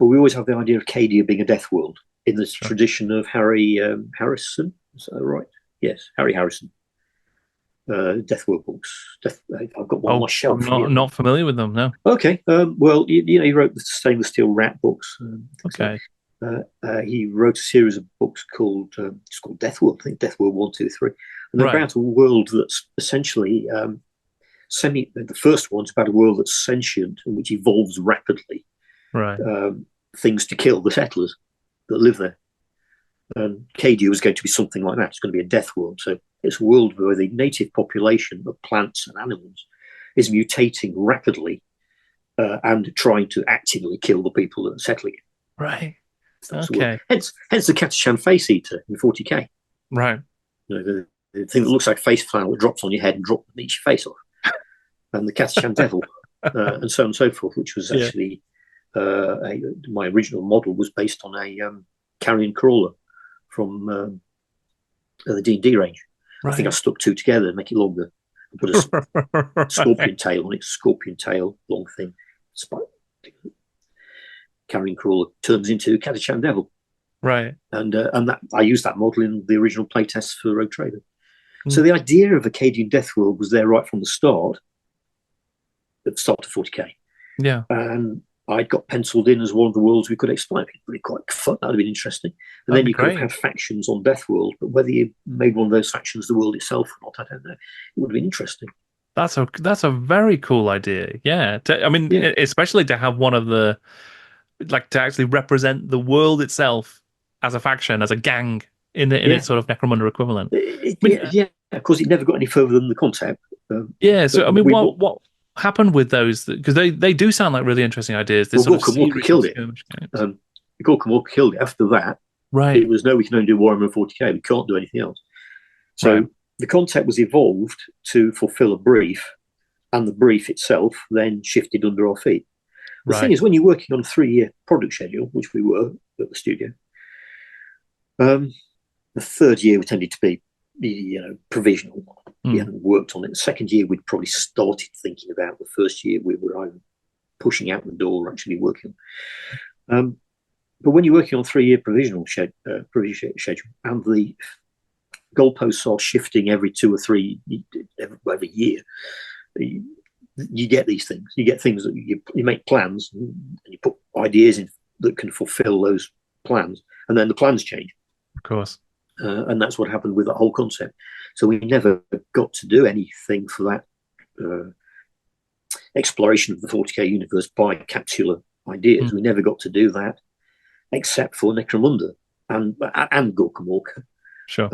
we always have the idea of Cadia being a death world in this tradition of Harry Harrison. Is that right? Yes, Harry Harrison. Death World books. I've got one on my shelf. I'm not familiar with them, no. Okay. Well, he wrote the Stainless Steel Rat books. Okay. He wrote a series of books called Death World. I think Death World 1, 2, 3. And they're about a world that's essentially the first one's about a world that's sentient and which evolves rapidly. Right. things to kill the settlers that live there. And Cadia was going to be something like that. It's going to be a death world. So it's a world where the native population of plants and animals is mutating rapidly and trying to actively kill the people that are settling it. Right. That's Okay. Hence the Catachan face eater in 40k. Right. The thing that looks like a face flower that drops on your head and eats your face off. And the Catachan devil, and so on and so forth, which was actually my original model was based on a carrion crawler from the D&D range. Right. I think I stuck two together to make it longer. I put a scorpion tail on it, scorpion tail, long thing. Carrion crawler turns into Catachan devil. Right. And that I used that model in the original playtest for Rogue Trader. So the idea of Akkadian Death World was there right from the start, at the start of 40k. Yeah. And I got penciled in as one of the worlds we could explore. It'd be quite fun. That would have been interesting. And then you could have had factions on Death World, but whether you made one of those factions the world itself or not, I don't know. It would have been interesting. That's a very cool idea. Yeah. Especially to have one of the, like, to actually represent the world itself as a faction, as a gang in its sort of Necromunda equivalent. Of course, it never got any further than the concept. So what happened with those? Because they do sound like really interesting ideas. Gorka Walker killed it. Gorka Walker killed it. After that, right, it was we can only do Warhammer 40k. We can't do anything else. So the concept was evolved to fulfill a brief, and the brief itself then shifted under our feet. The thing is, when you're working on a 3-year product schedule, which we were at the studio, the third year tended to be, provisional. We hadn't worked on it. The second year, we'd probably started thinking about. The first year, we were either pushing out the door or actually working. But when you're working on 3-year provisional schedule, and the goalposts are shifting every 2 or 3 every year, you get these things. You get things that you make plans and you put ideas in that can fulfill those plans, and then the plans change. Of course. And that's what happened with that whole concept. So we never got to do anything for that exploration of the 40k universe by Capsular ideas. We never got to do that, except for Necromunda and Gorka Walker. Sure.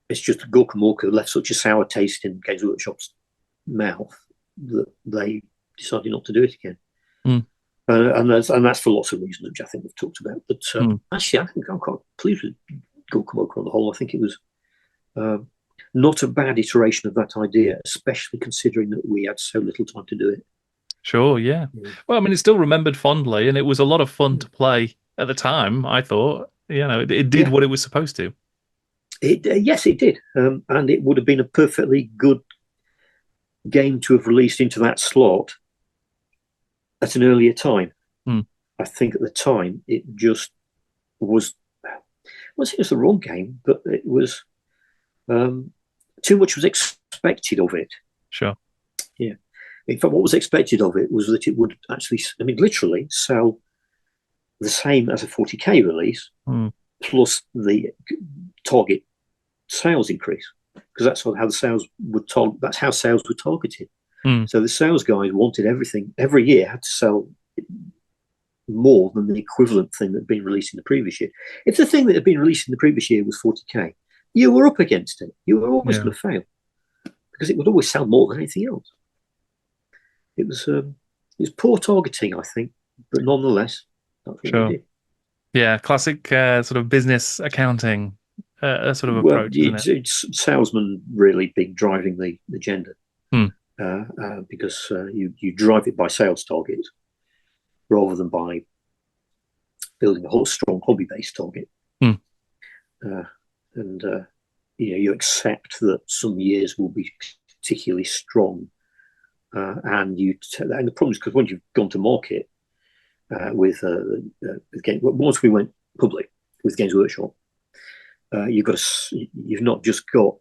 It's just that Gorka Walker left such a sour taste in Games Workshop's mouth that they decided not to do it again. And that's for lots of reasons, which I think we've talked about. But actually, I think I'm quite pleased with Gorka Walker on the whole. I think it was not a bad iteration of that idea, especially considering that we had so little time to do it. Sure, yeah. Well, it's still remembered fondly, and it was a lot of fun to play at the time, I thought. It did what it was supposed to. Yes, it did. And it would have been a perfectly good game to have released into that slot at an earlier time. I think at the time it just was, I wouldn't say it was the wrong game, but it was too much was expected of it. Sure. Yeah. In fact, what was expected of it was that it would actually, literally sell the same as a 40k release, plus the target sales increase, because that's how the sales were that's how sales were targeted. So the sales guys wanted everything every year had to sell more than the equivalent thing that had been released in the previous year. If the thing that had been released in the previous year was 40k, you were up against it. You were always going to fail because it would always sell more than anything else. It was poor targeting, I think, but nonetheless, that's what we did. Yeah, classic sort of business accounting sort of approach. It's salesmen really big driving the agenda because you drive it by sales targets rather than by building a whole strong hobby-based target. You accept that some years will be particularly strong, and the problem is because when you've gone to market with game, once we went public with Games Workshop, you've not just got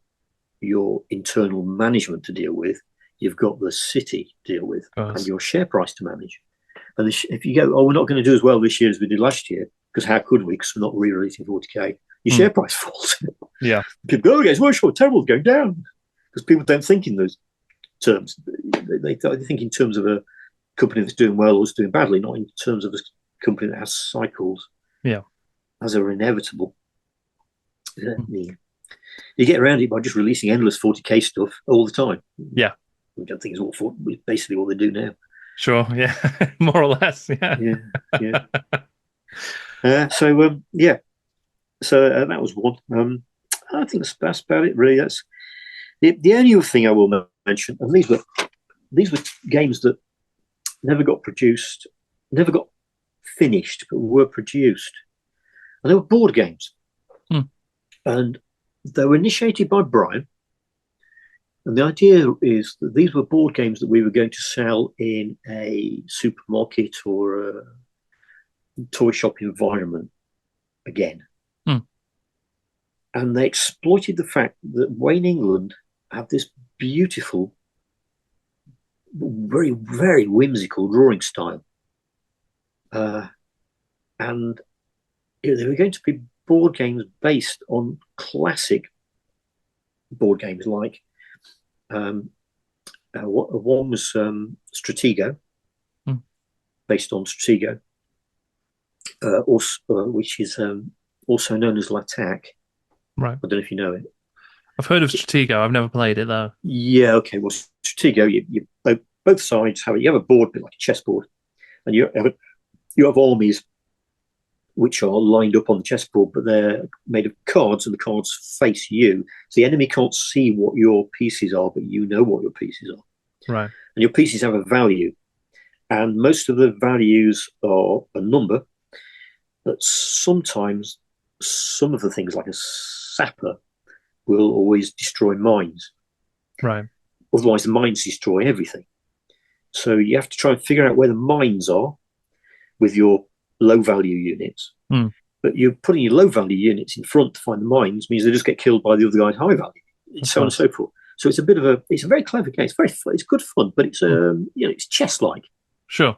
your internal management to deal with, you've got the city to deal with and your share price to manage. And if you go, we're not going to do as well this year as we did last year, because how could we? Because we're not re-releasing 40k. Your share price falls. Yeah. People go, Games Workshop, terrible, going down. Because people don't think in those terms. They think in terms of a company that's doing well or is doing badly, not in terms of company that has cycles, Yeah. as are inevitable. You get around it by just releasing endless 40k stuff all the time. Yeah. Which I think is basically what they do now. Sure. Yeah. More or less. Yeah. Yeah. So that was one. I think that's about it, really. That's the only other thing I will mention. And these were games that never got produced, never got finished, but were produced, and they were board games. And they were initiated by Brian. And the idea is that these were board games that we were going to sell in a supermarket or a toy shop environment again. And they exploited the fact that Wayne England had this beautiful, very, very whimsical drawing style. And they were going to be board games based on classic board games like one was Stratego, based on Stratego, which is also known as L'Attaque. Right. I don't know if you know it. I've heard of Stratego. I've never played it though. Yeah. Okay. Well, Stratego, you both sides have you have a board bit like a chessboard, and you have armies which are lined up on the chessboard, but they're made of cards, and the cards face you. So the enemy can't see what your pieces are, but you know what your pieces are. Right. And your pieces have a value, and most of the values are a number. But sometimes some of the things, like a sapper, will always destroy mines. Right. Otherwise, the mines destroy everything. So you have to try and figure out where the mines are with your low value units. But you're putting your low value units in front to find the mines means they just get killed by the other guy's high value, and so on and so forth. So it's it's a very clever game. It's very fun. It's good fun, but it's it's chess like. Sure.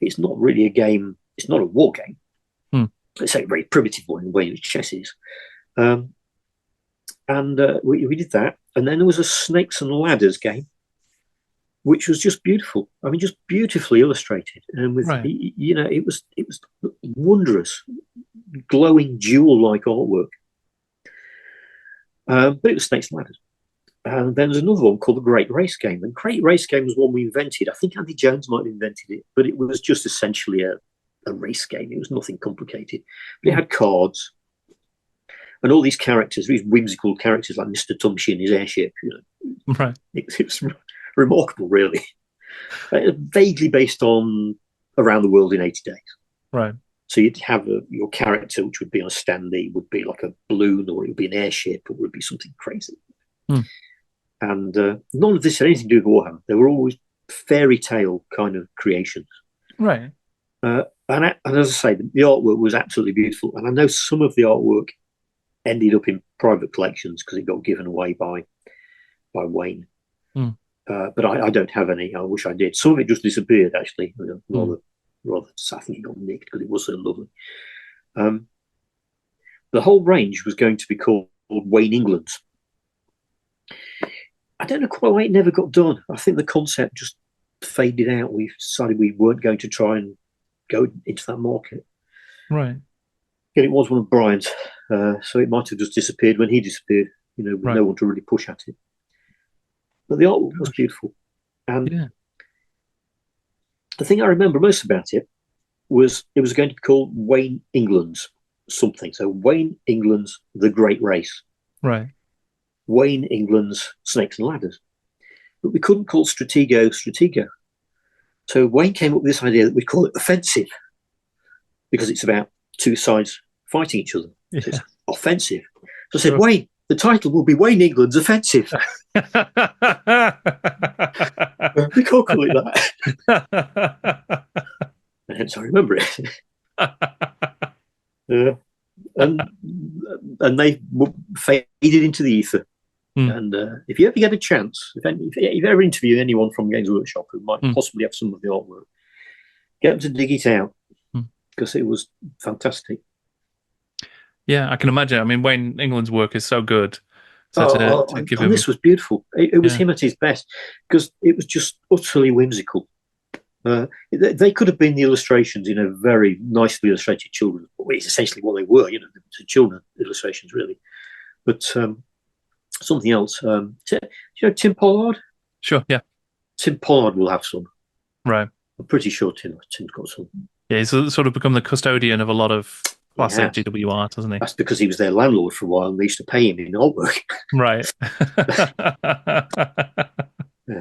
It's not really a game. It's not a war game. It's a very primitive one in the way chess is. And we did that, and then there was a snakes and ladders game, which was just beautiful. I mean, just beautifully illustrated, and with it was wondrous, glowing jewel-like artwork. But it was snakes and ladders. And then there's another one called the Great Race Game. And Great Race Game was one we invented. I think Andy Jones might have invented it, but it was just essentially a race game. It was nothing complicated. But it had cards and all these characters, these whimsical characters like Mr. Tumshin, his airship. Right. It was remarkable, really. Vaguely based on Around the World in 80 Days. Right. So you'd have your character, which would be on a standee, would be like a balloon, or it would be an airship, or it would be something crazy. And none of this had anything to do with Warhammer. They were always fairy tale kind of creations. Right. And as I say, the artwork was absolutely beautiful. And I know some of the artwork ended up in private collections because it got given away by Wayne. But I don't have any. I wish I did. Some of it just disappeared, actually. Rather, I think it got nicked because it was so lovely. The whole range was going to be called Wayne England's. I don't know quite why it never got done. I think the concept just faded out. We decided we weren't going to try and go into that market. Right. And it was one of Brian's, so it might have just disappeared when he disappeared, with no one to really push at it. But the artwork was beautiful. And the thing I remember most about it was going to be called Wayne England's something. So Wayne England's The Great Race. Right. Wayne England's Snakes and Ladders. But we couldn't call Stratego. So Wayne came up with this idea that we'd call it Offensive, because it's about two sides fighting each other. So it's offensive. So I said, Wayne, the title will be Wayne England's Offensive. We can't call it that. And hence I remember it. And they faded into the ether. And if you ever get a chance, if you ever interview anyone from Games Workshop who might possibly have some of the artwork, get them to dig it out, because it was fantastic. Yeah, I can imagine. I mean, Wayne England's work is so good. So to give him... This was beautiful. It was him at his best, because it was just utterly whimsical. They could have been the illustrations in a very nicely illustrated children's book. It's essentially what they were, the children's illustrations, really. But something else. Do you know Tim Pollard? Sure, yeah. Tim Pollard will have some. Right. I'm pretty sure Tim's got some. Yeah, he's sort of become the custodian of a lot of classic GW art, hasn't he? That's because he was their landlord for a while and they used to pay him in artwork. Right.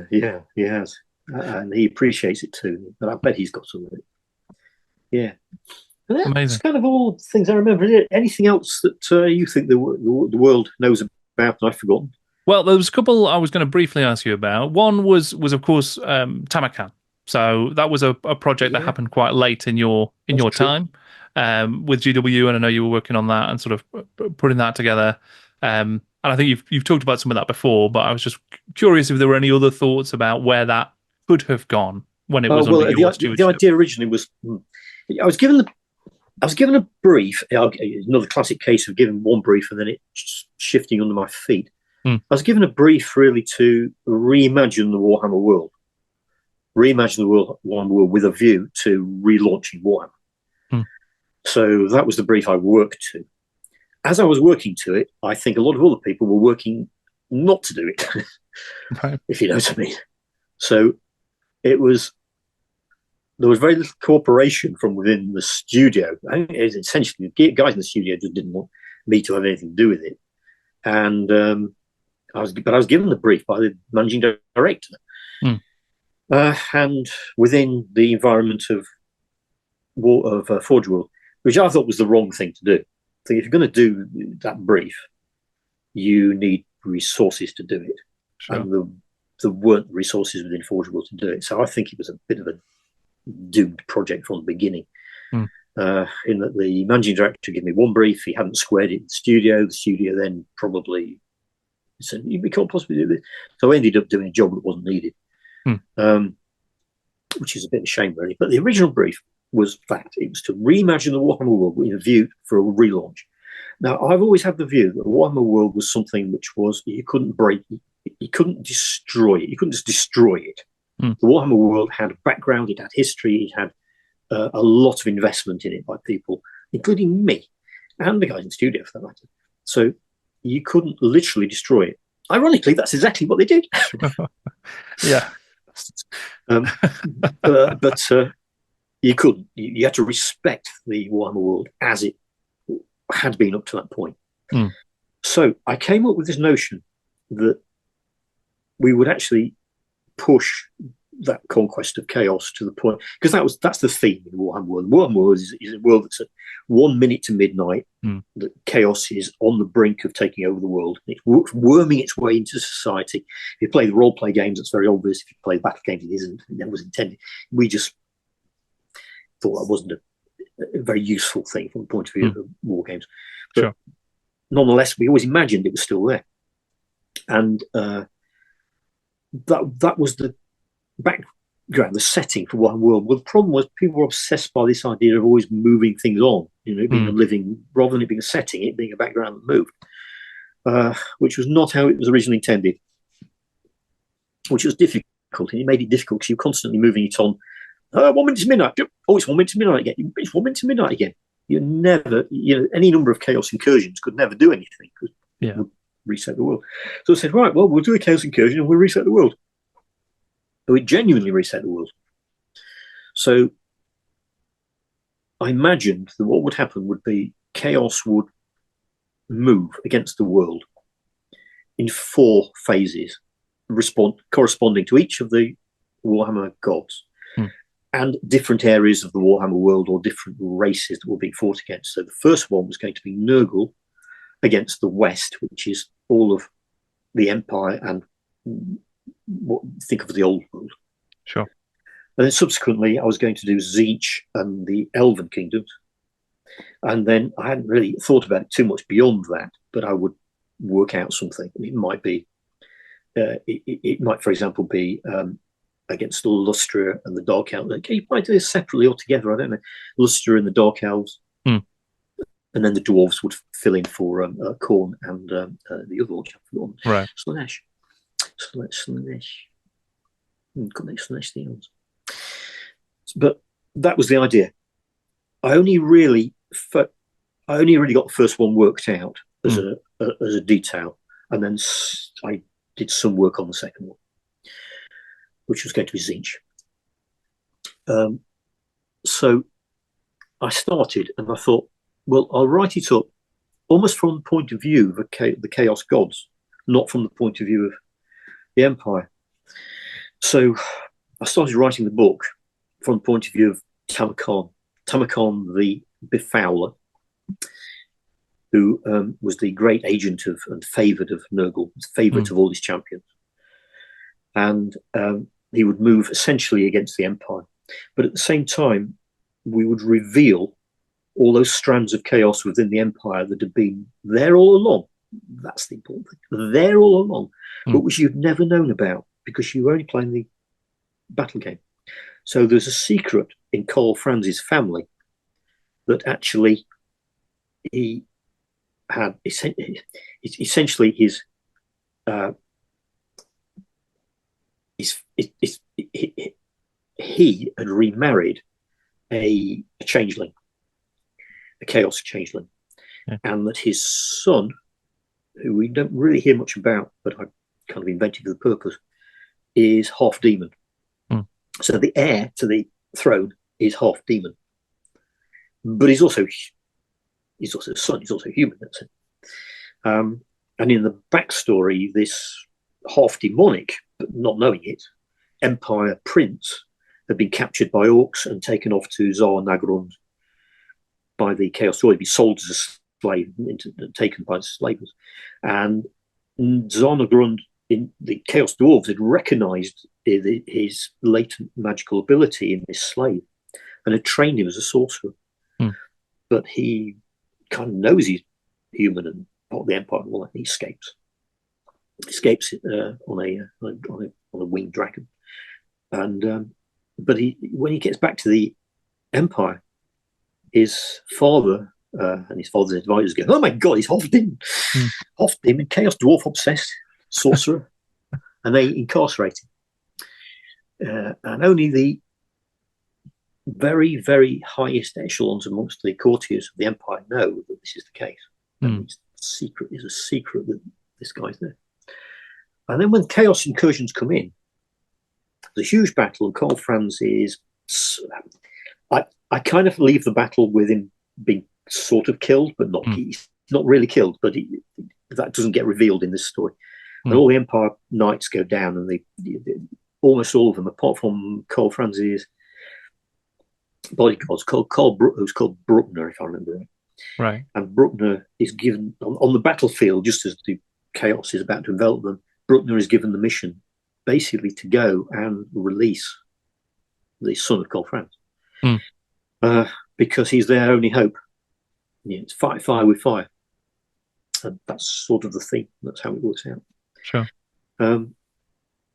Yeah, he has. And he appreciates it too. But I bet he's got some of it. Yeah. And that's Amazing. kind of all things I remember. Anything else that you think the world knows about and I've forgotten? Well, there was a couple I was going to briefly ask you about. One was of course Tamurkhan. So that was a project that happened quite late in your time with GW, and I know you were working on that and sort of putting that together. And I think you've talked about some of that before, but I was just curious if there were any other thoughts about where that could have gone when it was under your stewardship. The idea originally was I was given a brief. Another classic case of giving one brief and then it shifting under my feet. I was given a brief really to reimagine the Warhammer world. Reimagine the Warhammer world with a view to relaunching Warhammer. So that was the brief I worked to. As I was working to it, I think a lot of other people were working not to do it, right. If you know what I mean. So there was very little cooperation from within the studio. I mean, it was essentially the guys in the studio just didn't want me to have anything to do with it. And I was given the brief by the managing director. And within the environment of Forge World, which I thought was the wrong thing to do. I think if you're going to do that brief, you need resources to do it. Sure. And there weren't resources within Forge World to do it. So I think it was a bit of a doomed project from the beginning. In that the managing director gave me one brief, he hadn't squared it in the studio. The studio then probably said, we can't possibly do this. So I ended up doing a job that wasn't needed. Which is a bit of a shame, really. But the original brief was that it was to reimagine the Warhammer world with a view for a relaunch. Now, I've always had the view that the Warhammer world was something which was you couldn't break, you couldn't destroy it, you couldn't just destroy it. The Warhammer world had a background, it had history, it had a lot of investment in it by people, including me and the guys in the studio, for that matter. So you couldn't literally destroy it. Ironically, that's exactly what they did. Yeah. But you couldn't. You had to respect the Warhammer world as it had been up to that point. So I came up with this notion that we would actually push that conquest of chaos to the point, because that's the theme in the Warhammer world. The Warhammer world is a world that's at 1 minute to midnight. That chaos is on the brink of taking over the world. It's worming its way into society. If you play the role-play games, it's very obvious. If you play the battle games, it isn't. It never was intended. We just thought that wasn't a very useful thing from the point of view of war games. But nonetheless, we always imagined it was still there. And that was the background, the setting for Warhammer world. Well, the problem was people were obsessed by this idea of always moving things on, it being a living, rather than it being a setting, it being a background that moved, which was not how it was originally intended, which was difficult. And it made it difficult because you're constantly moving it on. 1 minute to midnight. Oh, it's 1 minute to midnight again. It's 1 minute to midnight again. You never, any number of chaos incursions could never do anything. It would reset the world. So I said, right, well, we'll do a chaos incursion and we'll reset the world. So it genuinely reset the world. So I imagined that what would happen would be chaos would move against the world in 4 phases, corresponding to each of the Warhammer gods. And different areas of the Warhammer world or different races that were being fought against. So the first one was going to be Nurgle against the West, which is all of the Empire and what think of the old world. Sure. And then subsequently, I was going to do Tzeentch and the Elven kingdoms. And then I hadn't really thought about it too much beyond that, but I would work out something. It might be, it might, for example, be against Lustria and the Dark Elves. You might do this separately or together, I don't know. Lustria and the Dark Elves. And then the dwarves would fill in for Khorne and the other one, which I've forgotten. Right. Slaanesh. Slaanesh. Couldn't make Slaanesh the elves. But that was the idea. I only really got the first one worked out as a detail, and then I did some work on the second one, which was going to be Zinch. So I started, and I thought, well, I'll write it up almost from the point of view of the Chaos Gods, not from the point of view of the Empire. So I started writing the book from the point of view of Tamurkhan, the Befouler, who was the great agent of and favoured of Nurgle, favourite of all his champions. And he would move essentially against the Empire. But at the same time, we would reveal all those strands of chaos within the Empire that had been there all along. That's the important thing. There all along, but which you'd never known about because you were only playing the battle game. So there's a secret in Karl Franz's family that actually he had essentially he had remarried a changeling, a chaos changeling, and that his son, who we don't really hear much about, but I kind of invented for the purpose, is half demon. So the heir to the throne is half demon, but he's also a son. He's also human. That's it. And in the backstory, this half demonic, but not knowing it, Empire prince had been captured by orcs and taken off to Tsar Nagrund by the Chaos Dwarf. He'd be sold as a slave, taken by the slavers. And Tsar Nagrund, in the Chaos Dwarves, had recognised his latent magical ability in this slave and had trained him as a sorcerer. But he kind of knows he's human and part of the Empire, and all that. He escapes on a winged dragon. And but when he gets back to the Empire, his father and his father's advisors go, "Oh my God, he's half demon, Chaos Dwarf obsessed sorcerer," and they incarcerate him. And only the very, very highest echelons amongst the courtiers of the Empire know that this is the case. And it's a secret that this guy's there. And then when Chaos incursions come in, there's a huge battle, and Karl Franz is... I kind of leave the battle with him being sort of killed, but not. He's not really killed, but that doesn't get revealed in this story. And all the Empire knights go down, and almost all of them, apart from Karl Franz's bodyguards, who's called Bruckner, if I remember right. Right. And Bruckner is given on the battlefield, just as the chaos is about to envelop them. Bruckner is given the mission, basically, to go and release the son of Karl Franz, because he's their only hope. It's fight fire with fire, and that's sort of the thing. That's how it works out. Sure. And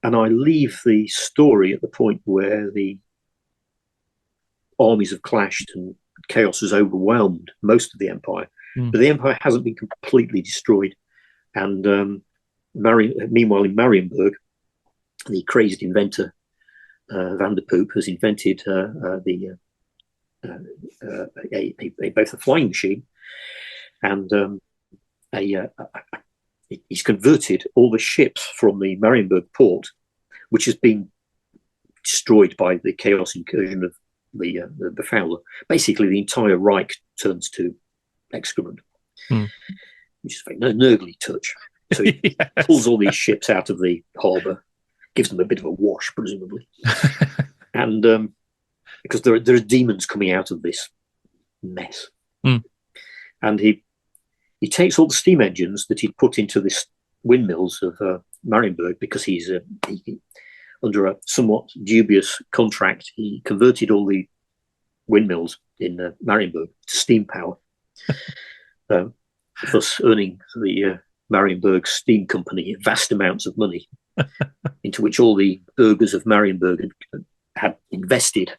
I leave the story at the point where the armies have clashed and chaos has overwhelmed most of the Empire, but the Empire hasn't been completely destroyed. And meanwhile, in Marienburg, the crazed inventor Vanderpoop has invented both a flying machine and he's converted all the ships from the Marienburg port, which has been destroyed by the chaos incursion of the Befouler. Basically, the entire Reich turns to excrement, which is a very nurgly touch. So he pulls all these ships out of the harbour, gives them a bit of a wash, presumably, and because there are demons coming out of this mess, and he takes all the steam engines that he'd put into this windmills of Marienburg, because he's under a somewhat dubious contract. He converted all the windmills in Marienburg to steam power, thus earning the Marienburg Steam Company vast amounts of money, into which all the burghers of Marienburg had invested,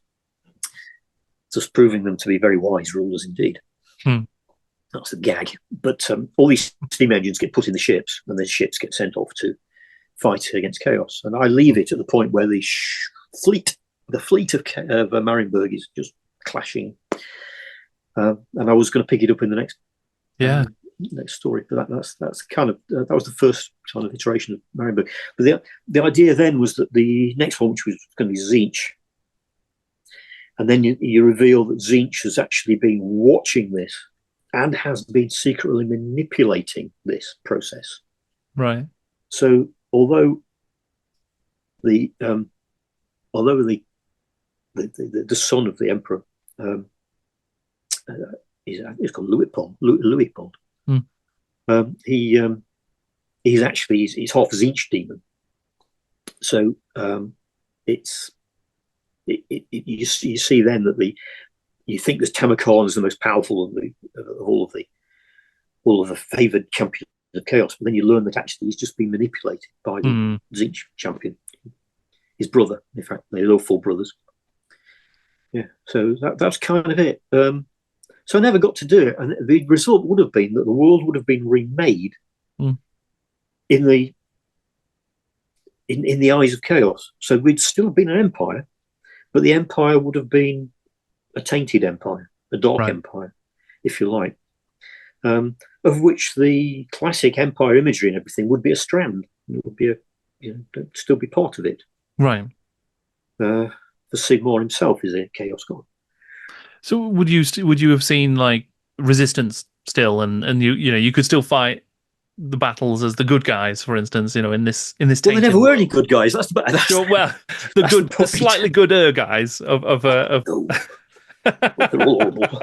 thus proving them to be very wise rulers indeed. That's the gag. But all these steam engines get put in the ships, and the ships get sent off to fight against chaos. And I leave it at the point where the fleet the fleet of Marienburg is just clashing, and I was going to pick it up in the next story. But that's kind of that was the first kind of iteration of Marienburg. But the idea then was that the next one, which was going to be Tzeentch, and then you reveal that Tzeentch has actually been watching this and has been secretly manipulating this process. Right. So although the son of the emperor is called Luitpold. He's actually he's half Tzeentch demon. So you see then that you think that Tamurkhan is the most powerful of all of the favoured champions of chaos, but then you learn that actually he's just been manipulated by the Tzeentch champion, his brother. In fact, they're all full brothers. Yeah, so that's kind of it. So I never got to do it, and the result would have been that the world would have been remade in the eyes of chaos. So we'd still been an empire, but the empire would have been a tainted empire, a dark empire, if you like, of which the classic empire imagery and everything would be a strand. It would be still be part of it. Right. The Sigmar himself is a chaos god. So would you have seen like resistance still, and you could still fight the battles as the good guys, for instance, in this. Well, there never were any good guys. That's the slightly gooder guys of. They're all horrible.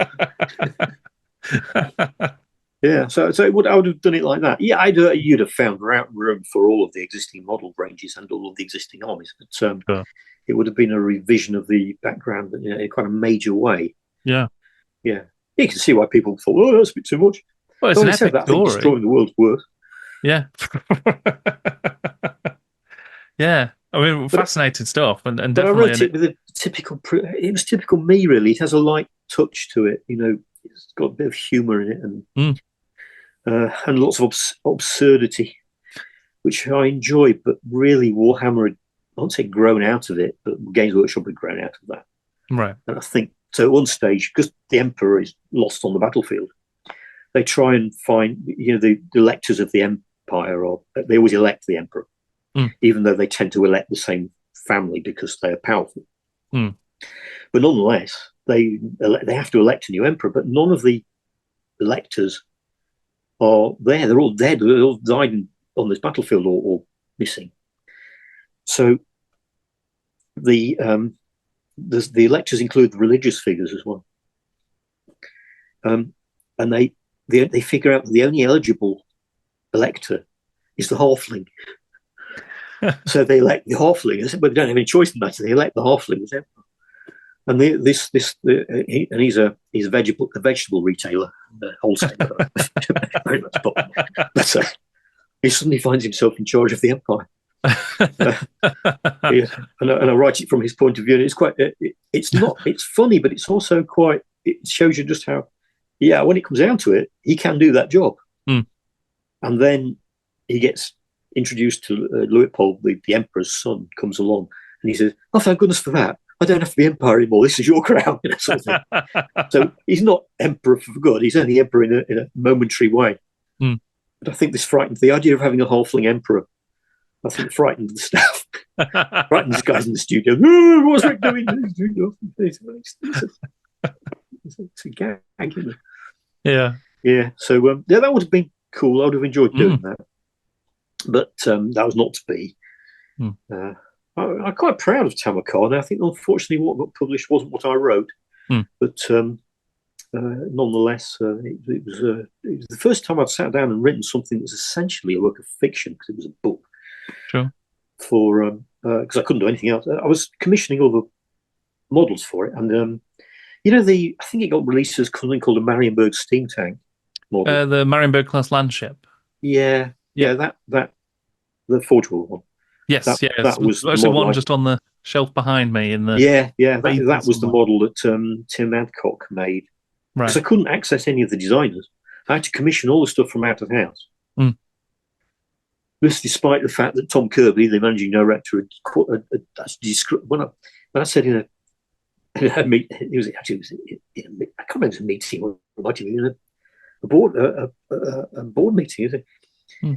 Yeah, so I would have done it like that. Yeah, you'd have found room for all of the existing model ranges and all of the existing armies, but sure. It would have been a revision of the background in quite a major way. Yeah. You can see why people thought, "Oh, that's a bit too much." Well, it's an epic story. Destroying the world's worse. Yeah. Yeah. I mean, fascinating stuff, and definitely. But I wrote it with a typical. It was typical me, really. It has a light touch to it. It's got a bit of humour in it, and lots of absurdity, which I enjoy. But really, Warhammer had, I won't say grown out of it, but Games Workshop had grown out of that. Right. And I think so. At one stage, because the Emperor is lost on the battlefield, they try and find the electors of the Empire, or they always elect the Emperor. Even though they tend to elect the same family because they are powerful. But nonetheless, they have to elect a new emperor, but none of the electors are there. They're all dead. They're all died on this battlefield or missing. So the electors include the religious figures as well. And they figure out that the only eligible elector is the halfling. So they elect the halfling, but they don't have any choice in that. So they elect the halfling as emperor. And he's a vegetable retailer, wholesaler, very much popular. But he suddenly finds himself in charge of the empire. And I write it from his point of view. And it's funny, but it's also it shows you just how, when it comes down to it, he can do that job. And then he gets introduced to Luitpold, the emperor's son, comes along, and he says, "Oh, thank goodness for that. I don't have to be empire anymore. This is your crown." Sort of thing. So he's not emperor for good. He's only emperor in a momentary way. But I think this frightened the idea of having a halfling emperor. I think frightened the staff, frightened the guys in the studio. What's Rick doing? It's a gag. Yeah. So that would have been cool. I would have enjoyed doing that. But that was not to be. I'm quite proud of Tamurkhan. I think, unfortunately, what got published wasn't what I wrote. But nonetheless, it was the first time I'd sat down and written something that was essentially a work of fiction, because it was a book. Sure. For because I couldn't do anything else. I was commissioning all the models for it, and I think it got released as something called a Marienburg steam tank model. The Marienburg class landship. Yeah, that the forgeable one. Yes, that was actually one just on the shelf behind me. In the that was the model that Tim Adcock made. Right. Because I couldn't access any of the designers. I had to commission all the stuff from out of house. This, despite the fact that Tom Kirby, the managing director, And I said it was actually I can't remember, it was a meeting or it might have been a board meeting. Hmm.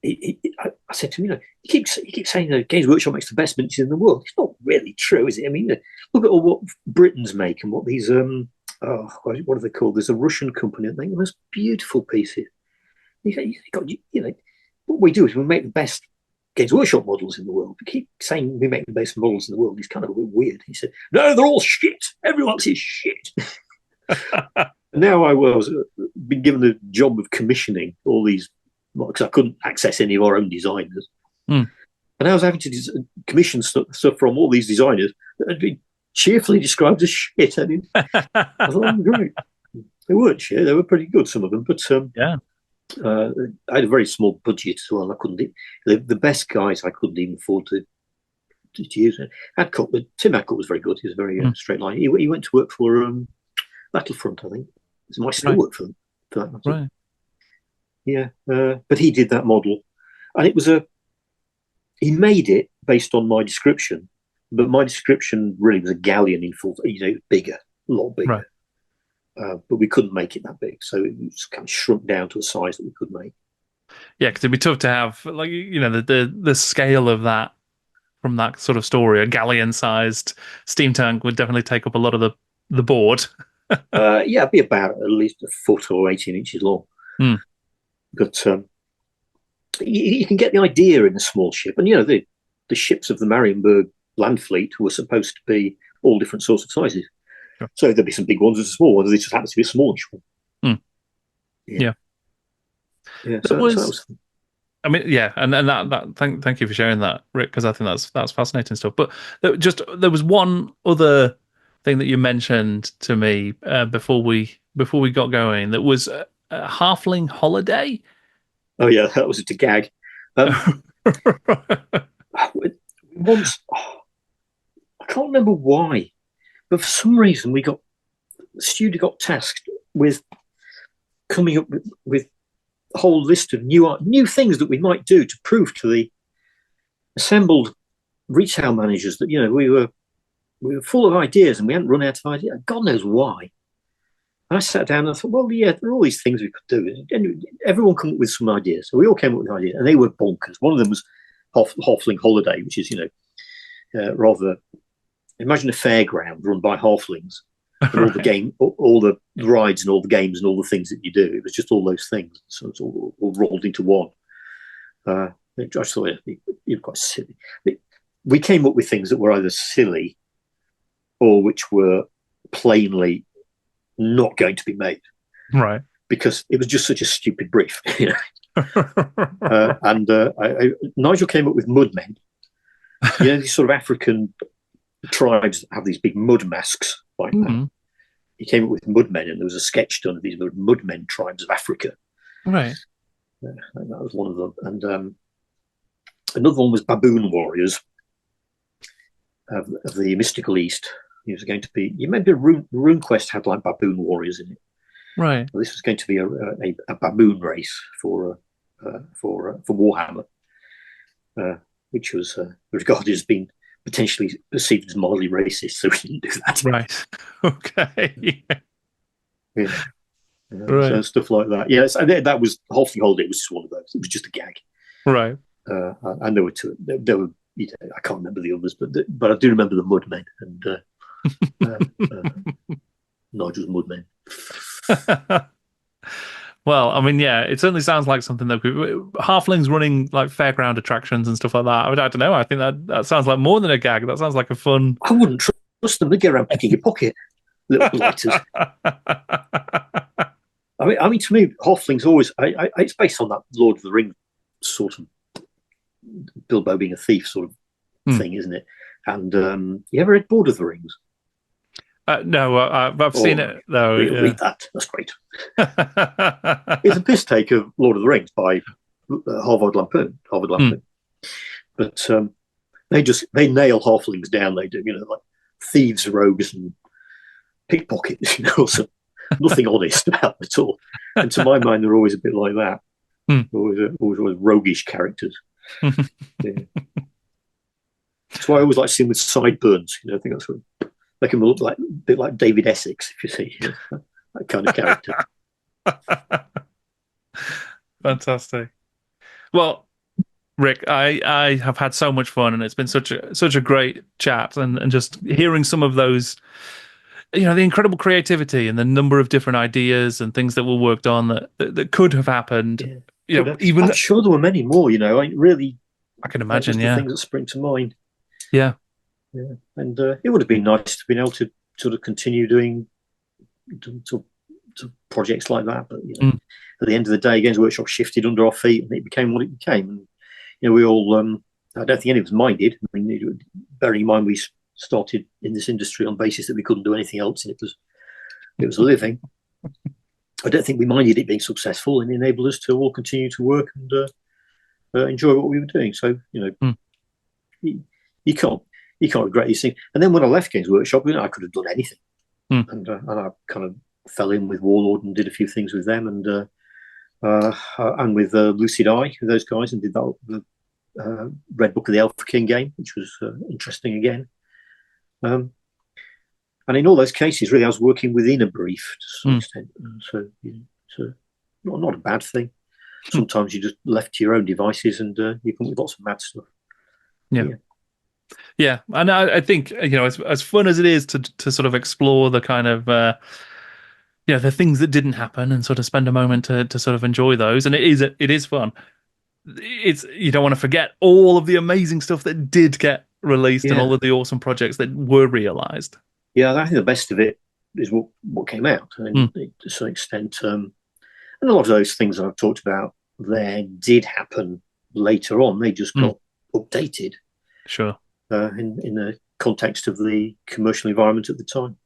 I said to him, you keep saying that Games Workshop makes the best miniatures in the world. It's not really true, is it? I mean, look at all what Britons make and what these what are they called? There's a Russian company that make the most beautiful pieces. What we do is we make the best Games Workshop models in the world. We keep saying we make the best models in the world. It's kind of a bit weird. He said, no, they're all shit. Everyone's is shit. Now I was been given the job of commissioning all these, because I couldn't access any of our own designers. And I was having to commission stuff from all these designers that had been cheerfully described as shit. I mean, I thought, great. They weren't shit. They were pretty good, some of them. But I had a very small budget as well. I couldn't. The best guys I couldn't even afford to use. Tim Adcock was very good. He was very straight line. He went to work for Battlefront, I think. He might still work for them. For that matter. Right. Yeah, but he did that model, and it was he made it based on my description, but my description really was a galleon in full, bigger, a lot bigger. Right. But we couldn't make it that big, so it was kind of shrunk down to a size that we could make. Yeah, because it'd be tough to have, the scale of that from that sort of story. A galleon-sized steam tank would definitely take up a lot of the board. It'd be about at least a foot or 18 inches long. But you can get the idea in a small ship. And, the ships of the Marienburg land fleet were supposed to be all different sorts of sizes. Sure. So there'd be some big ones and some small ones. They just happens to be a smallish one. Yeah. So that was fun. I mean, yeah, and that thank you for sharing that, Rick, because I think that's fascinating stuff. But there was one other thing that you mentioned to me before we got going. That was a halfling holiday. Oh yeah, that was a gag. Once, I can't remember why, but for some reason the studio got tasked with coming up with a whole list of new things that we might do to prove to the assembled retail managers that we were full of ideas and we hadn't run out of ideas. God knows why. And I sat down and I thought, well, yeah, there are all these things we could do. And everyone came up with some ideas. So we all came up with ideas, and they were bonkers. One of them was Halfling Holiday, which is, rather, imagine a fairground run by halflings. And all the game, all the rides and all the games and all the things that you do. It was just all those things. So it's all rolled into one. I just thought you're quite silly. We came up with things that were either silly or which were plainly not going to be made, right? Because it was just such a stupid brief, And Nigel came up with mudmen. These sort of African tribes that have these big mud masks like that. He came up with mudmen, and there was a sketch done of these mudmen tribes of Africa. Right. And that was one of them, and another one was baboon warriors of the mystical East. It was going to be. You remember RuneQuest had like baboon warriors in it, right? Well, this was going to be a baboon race for Warhammer, which was regarded as being potentially perceived as mildly racist, so we didn't do that. Right. Okay. Yeah. Right. So stuff like that. Yeah, that was Halfling Holiday. Was just one of those. It was just a gag. Right. And there were two. There were. I can't remember the others, but I do remember the Mudmen and Nigel's Mudmen. Well, I mean, yeah, it certainly sounds like something that halflings running like fairground attractions and stuff like that. I don't know. I think that sounds like more than a gag. That sounds like a fun. I wouldn't trust them. They get around picking your pocket, little lighters. I mean, to me, halflings always. It's based on that Lord of the Rings sort of Bilbo being a thief sort of thing, isn't it? And you ever read Lord of the Rings? No, I've seen it though. Read that. That's great. It's a piss take of Lord of the Rings by Harvard Lampoon. But they nail halflings down. They do, like thieves, rogues, and pickpockets. So nothing honest about them at all. And to my mind, they're always a bit like that. Always roguish characters. Yeah. That's why I always like to see them with sideburns. I think that's what make them look like a bit like David Essex, if you see that kind of character. Fantastic. Well, Rick, I have had so much fun, and it's been such a great chat, and just hearing some of those, the incredible creativity and the number of different ideas and things that were worked on that could have happened. Yeah. Even I'm sure there were many more. I can imagine. The things that spring to mind. Yeah. And it would have been nice to be able to sort of continue doing to projects like that, but at the end of the day, Games Workshop shifted under our feet, and it became what it became. And we all, I don't think any of us minded. I mean, bearing in mind we started in this industry on the basis that we couldn't do anything else, and it was a living. I don't think we minded it being successful, and enabled us to all continue to work and enjoy what we were doing. So you can't regret these things. And then when I left Games Workshop, I could have done anything, and I kind of fell in with Warlord and did a few things with them, and with Lucid Eye, with those guys, and did the Red Book of the Alpha King game, which was interesting again. And in all those cases, really, I was working within a brief to some extent. So it's not a bad thing. Sometimes you're just left to your own devices, and you come with lots of mad stuff. Yeah, and I think as fun as it is to sort of explore the kind of the things that didn't happen, and sort of spend a moment to sort of enjoy those, and it is fun. You don't want to forget all of the amazing stuff that did get released, and all of the awesome projects that were realized. Yeah, I think the best of it is what came out, and to some extent, and a lot of those things that I've talked about there did happen later on. They just got updated. Sure. In the context of the commercial environment at the time.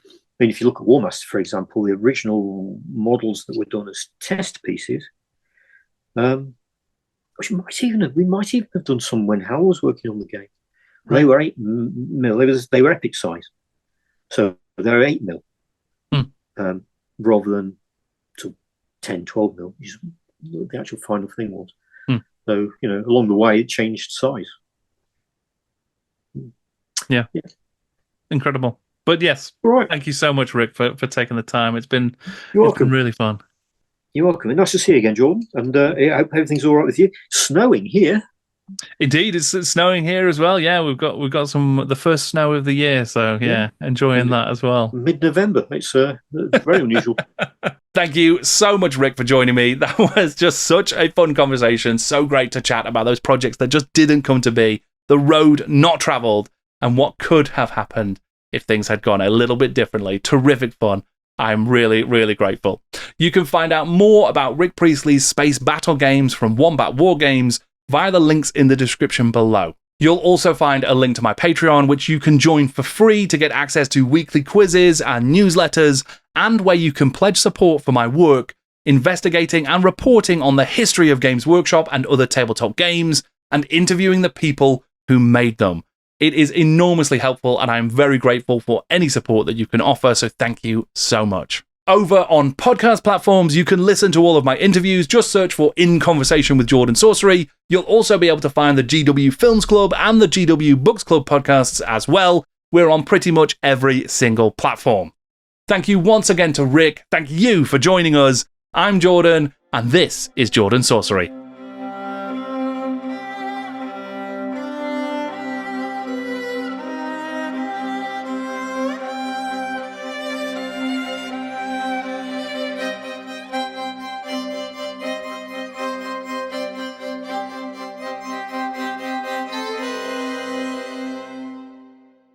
I mean, if you look at Warmaster, for example, the original models that were done as test pieces, which we might even have done some when Hal was working on the game. Right. They were 8 mil. They were epic size, so they were 8 mil, rather than 10, 12 mil. Which is what the actual final thing was. So along the way, it changed size. Yeah. Incredible. But yes, right. Thank you so much, Rick, for taking the time. It's been really fun. You're welcome. And nice to see you again, Jordan. And I hope everything's all right with you. Snowing here. Indeed, it's snowing here as well. Yeah, we've got the first snow of the year, so enjoying that as well. Mid-November. It's very unusual. Thank you so much, Rick, for joining me. That was just such a fun conversation. So great to chat about those projects that just didn't come to be, the road not travelled, and what could have happened if things had gone a little bit differently. Terrific fun. I'm really, really grateful. You can find out more about Rick Priestley's space battle games from Wombat War Games via the links in the description below. You'll also find a link to my Patreon, which you can join for free to get access to weekly quizzes and newsletters, and where you can pledge support for my work investigating and reporting on the history of Games Workshop and other tabletop games, and interviewing the people who made them. It is enormously helpful, and I'm very grateful for any support that you can offer, so thank you so much. Over on podcast platforms, you can listen to all of my interviews. Just search for In Conversation with Jordan Sorcery. You'll also be able to find the GW Films Club and the GW Books Club podcasts as well. We're on pretty much every single platform. Thank you once again to Rick. Thank you for joining us. I'm Jordan, and this is Jordan Sorcery.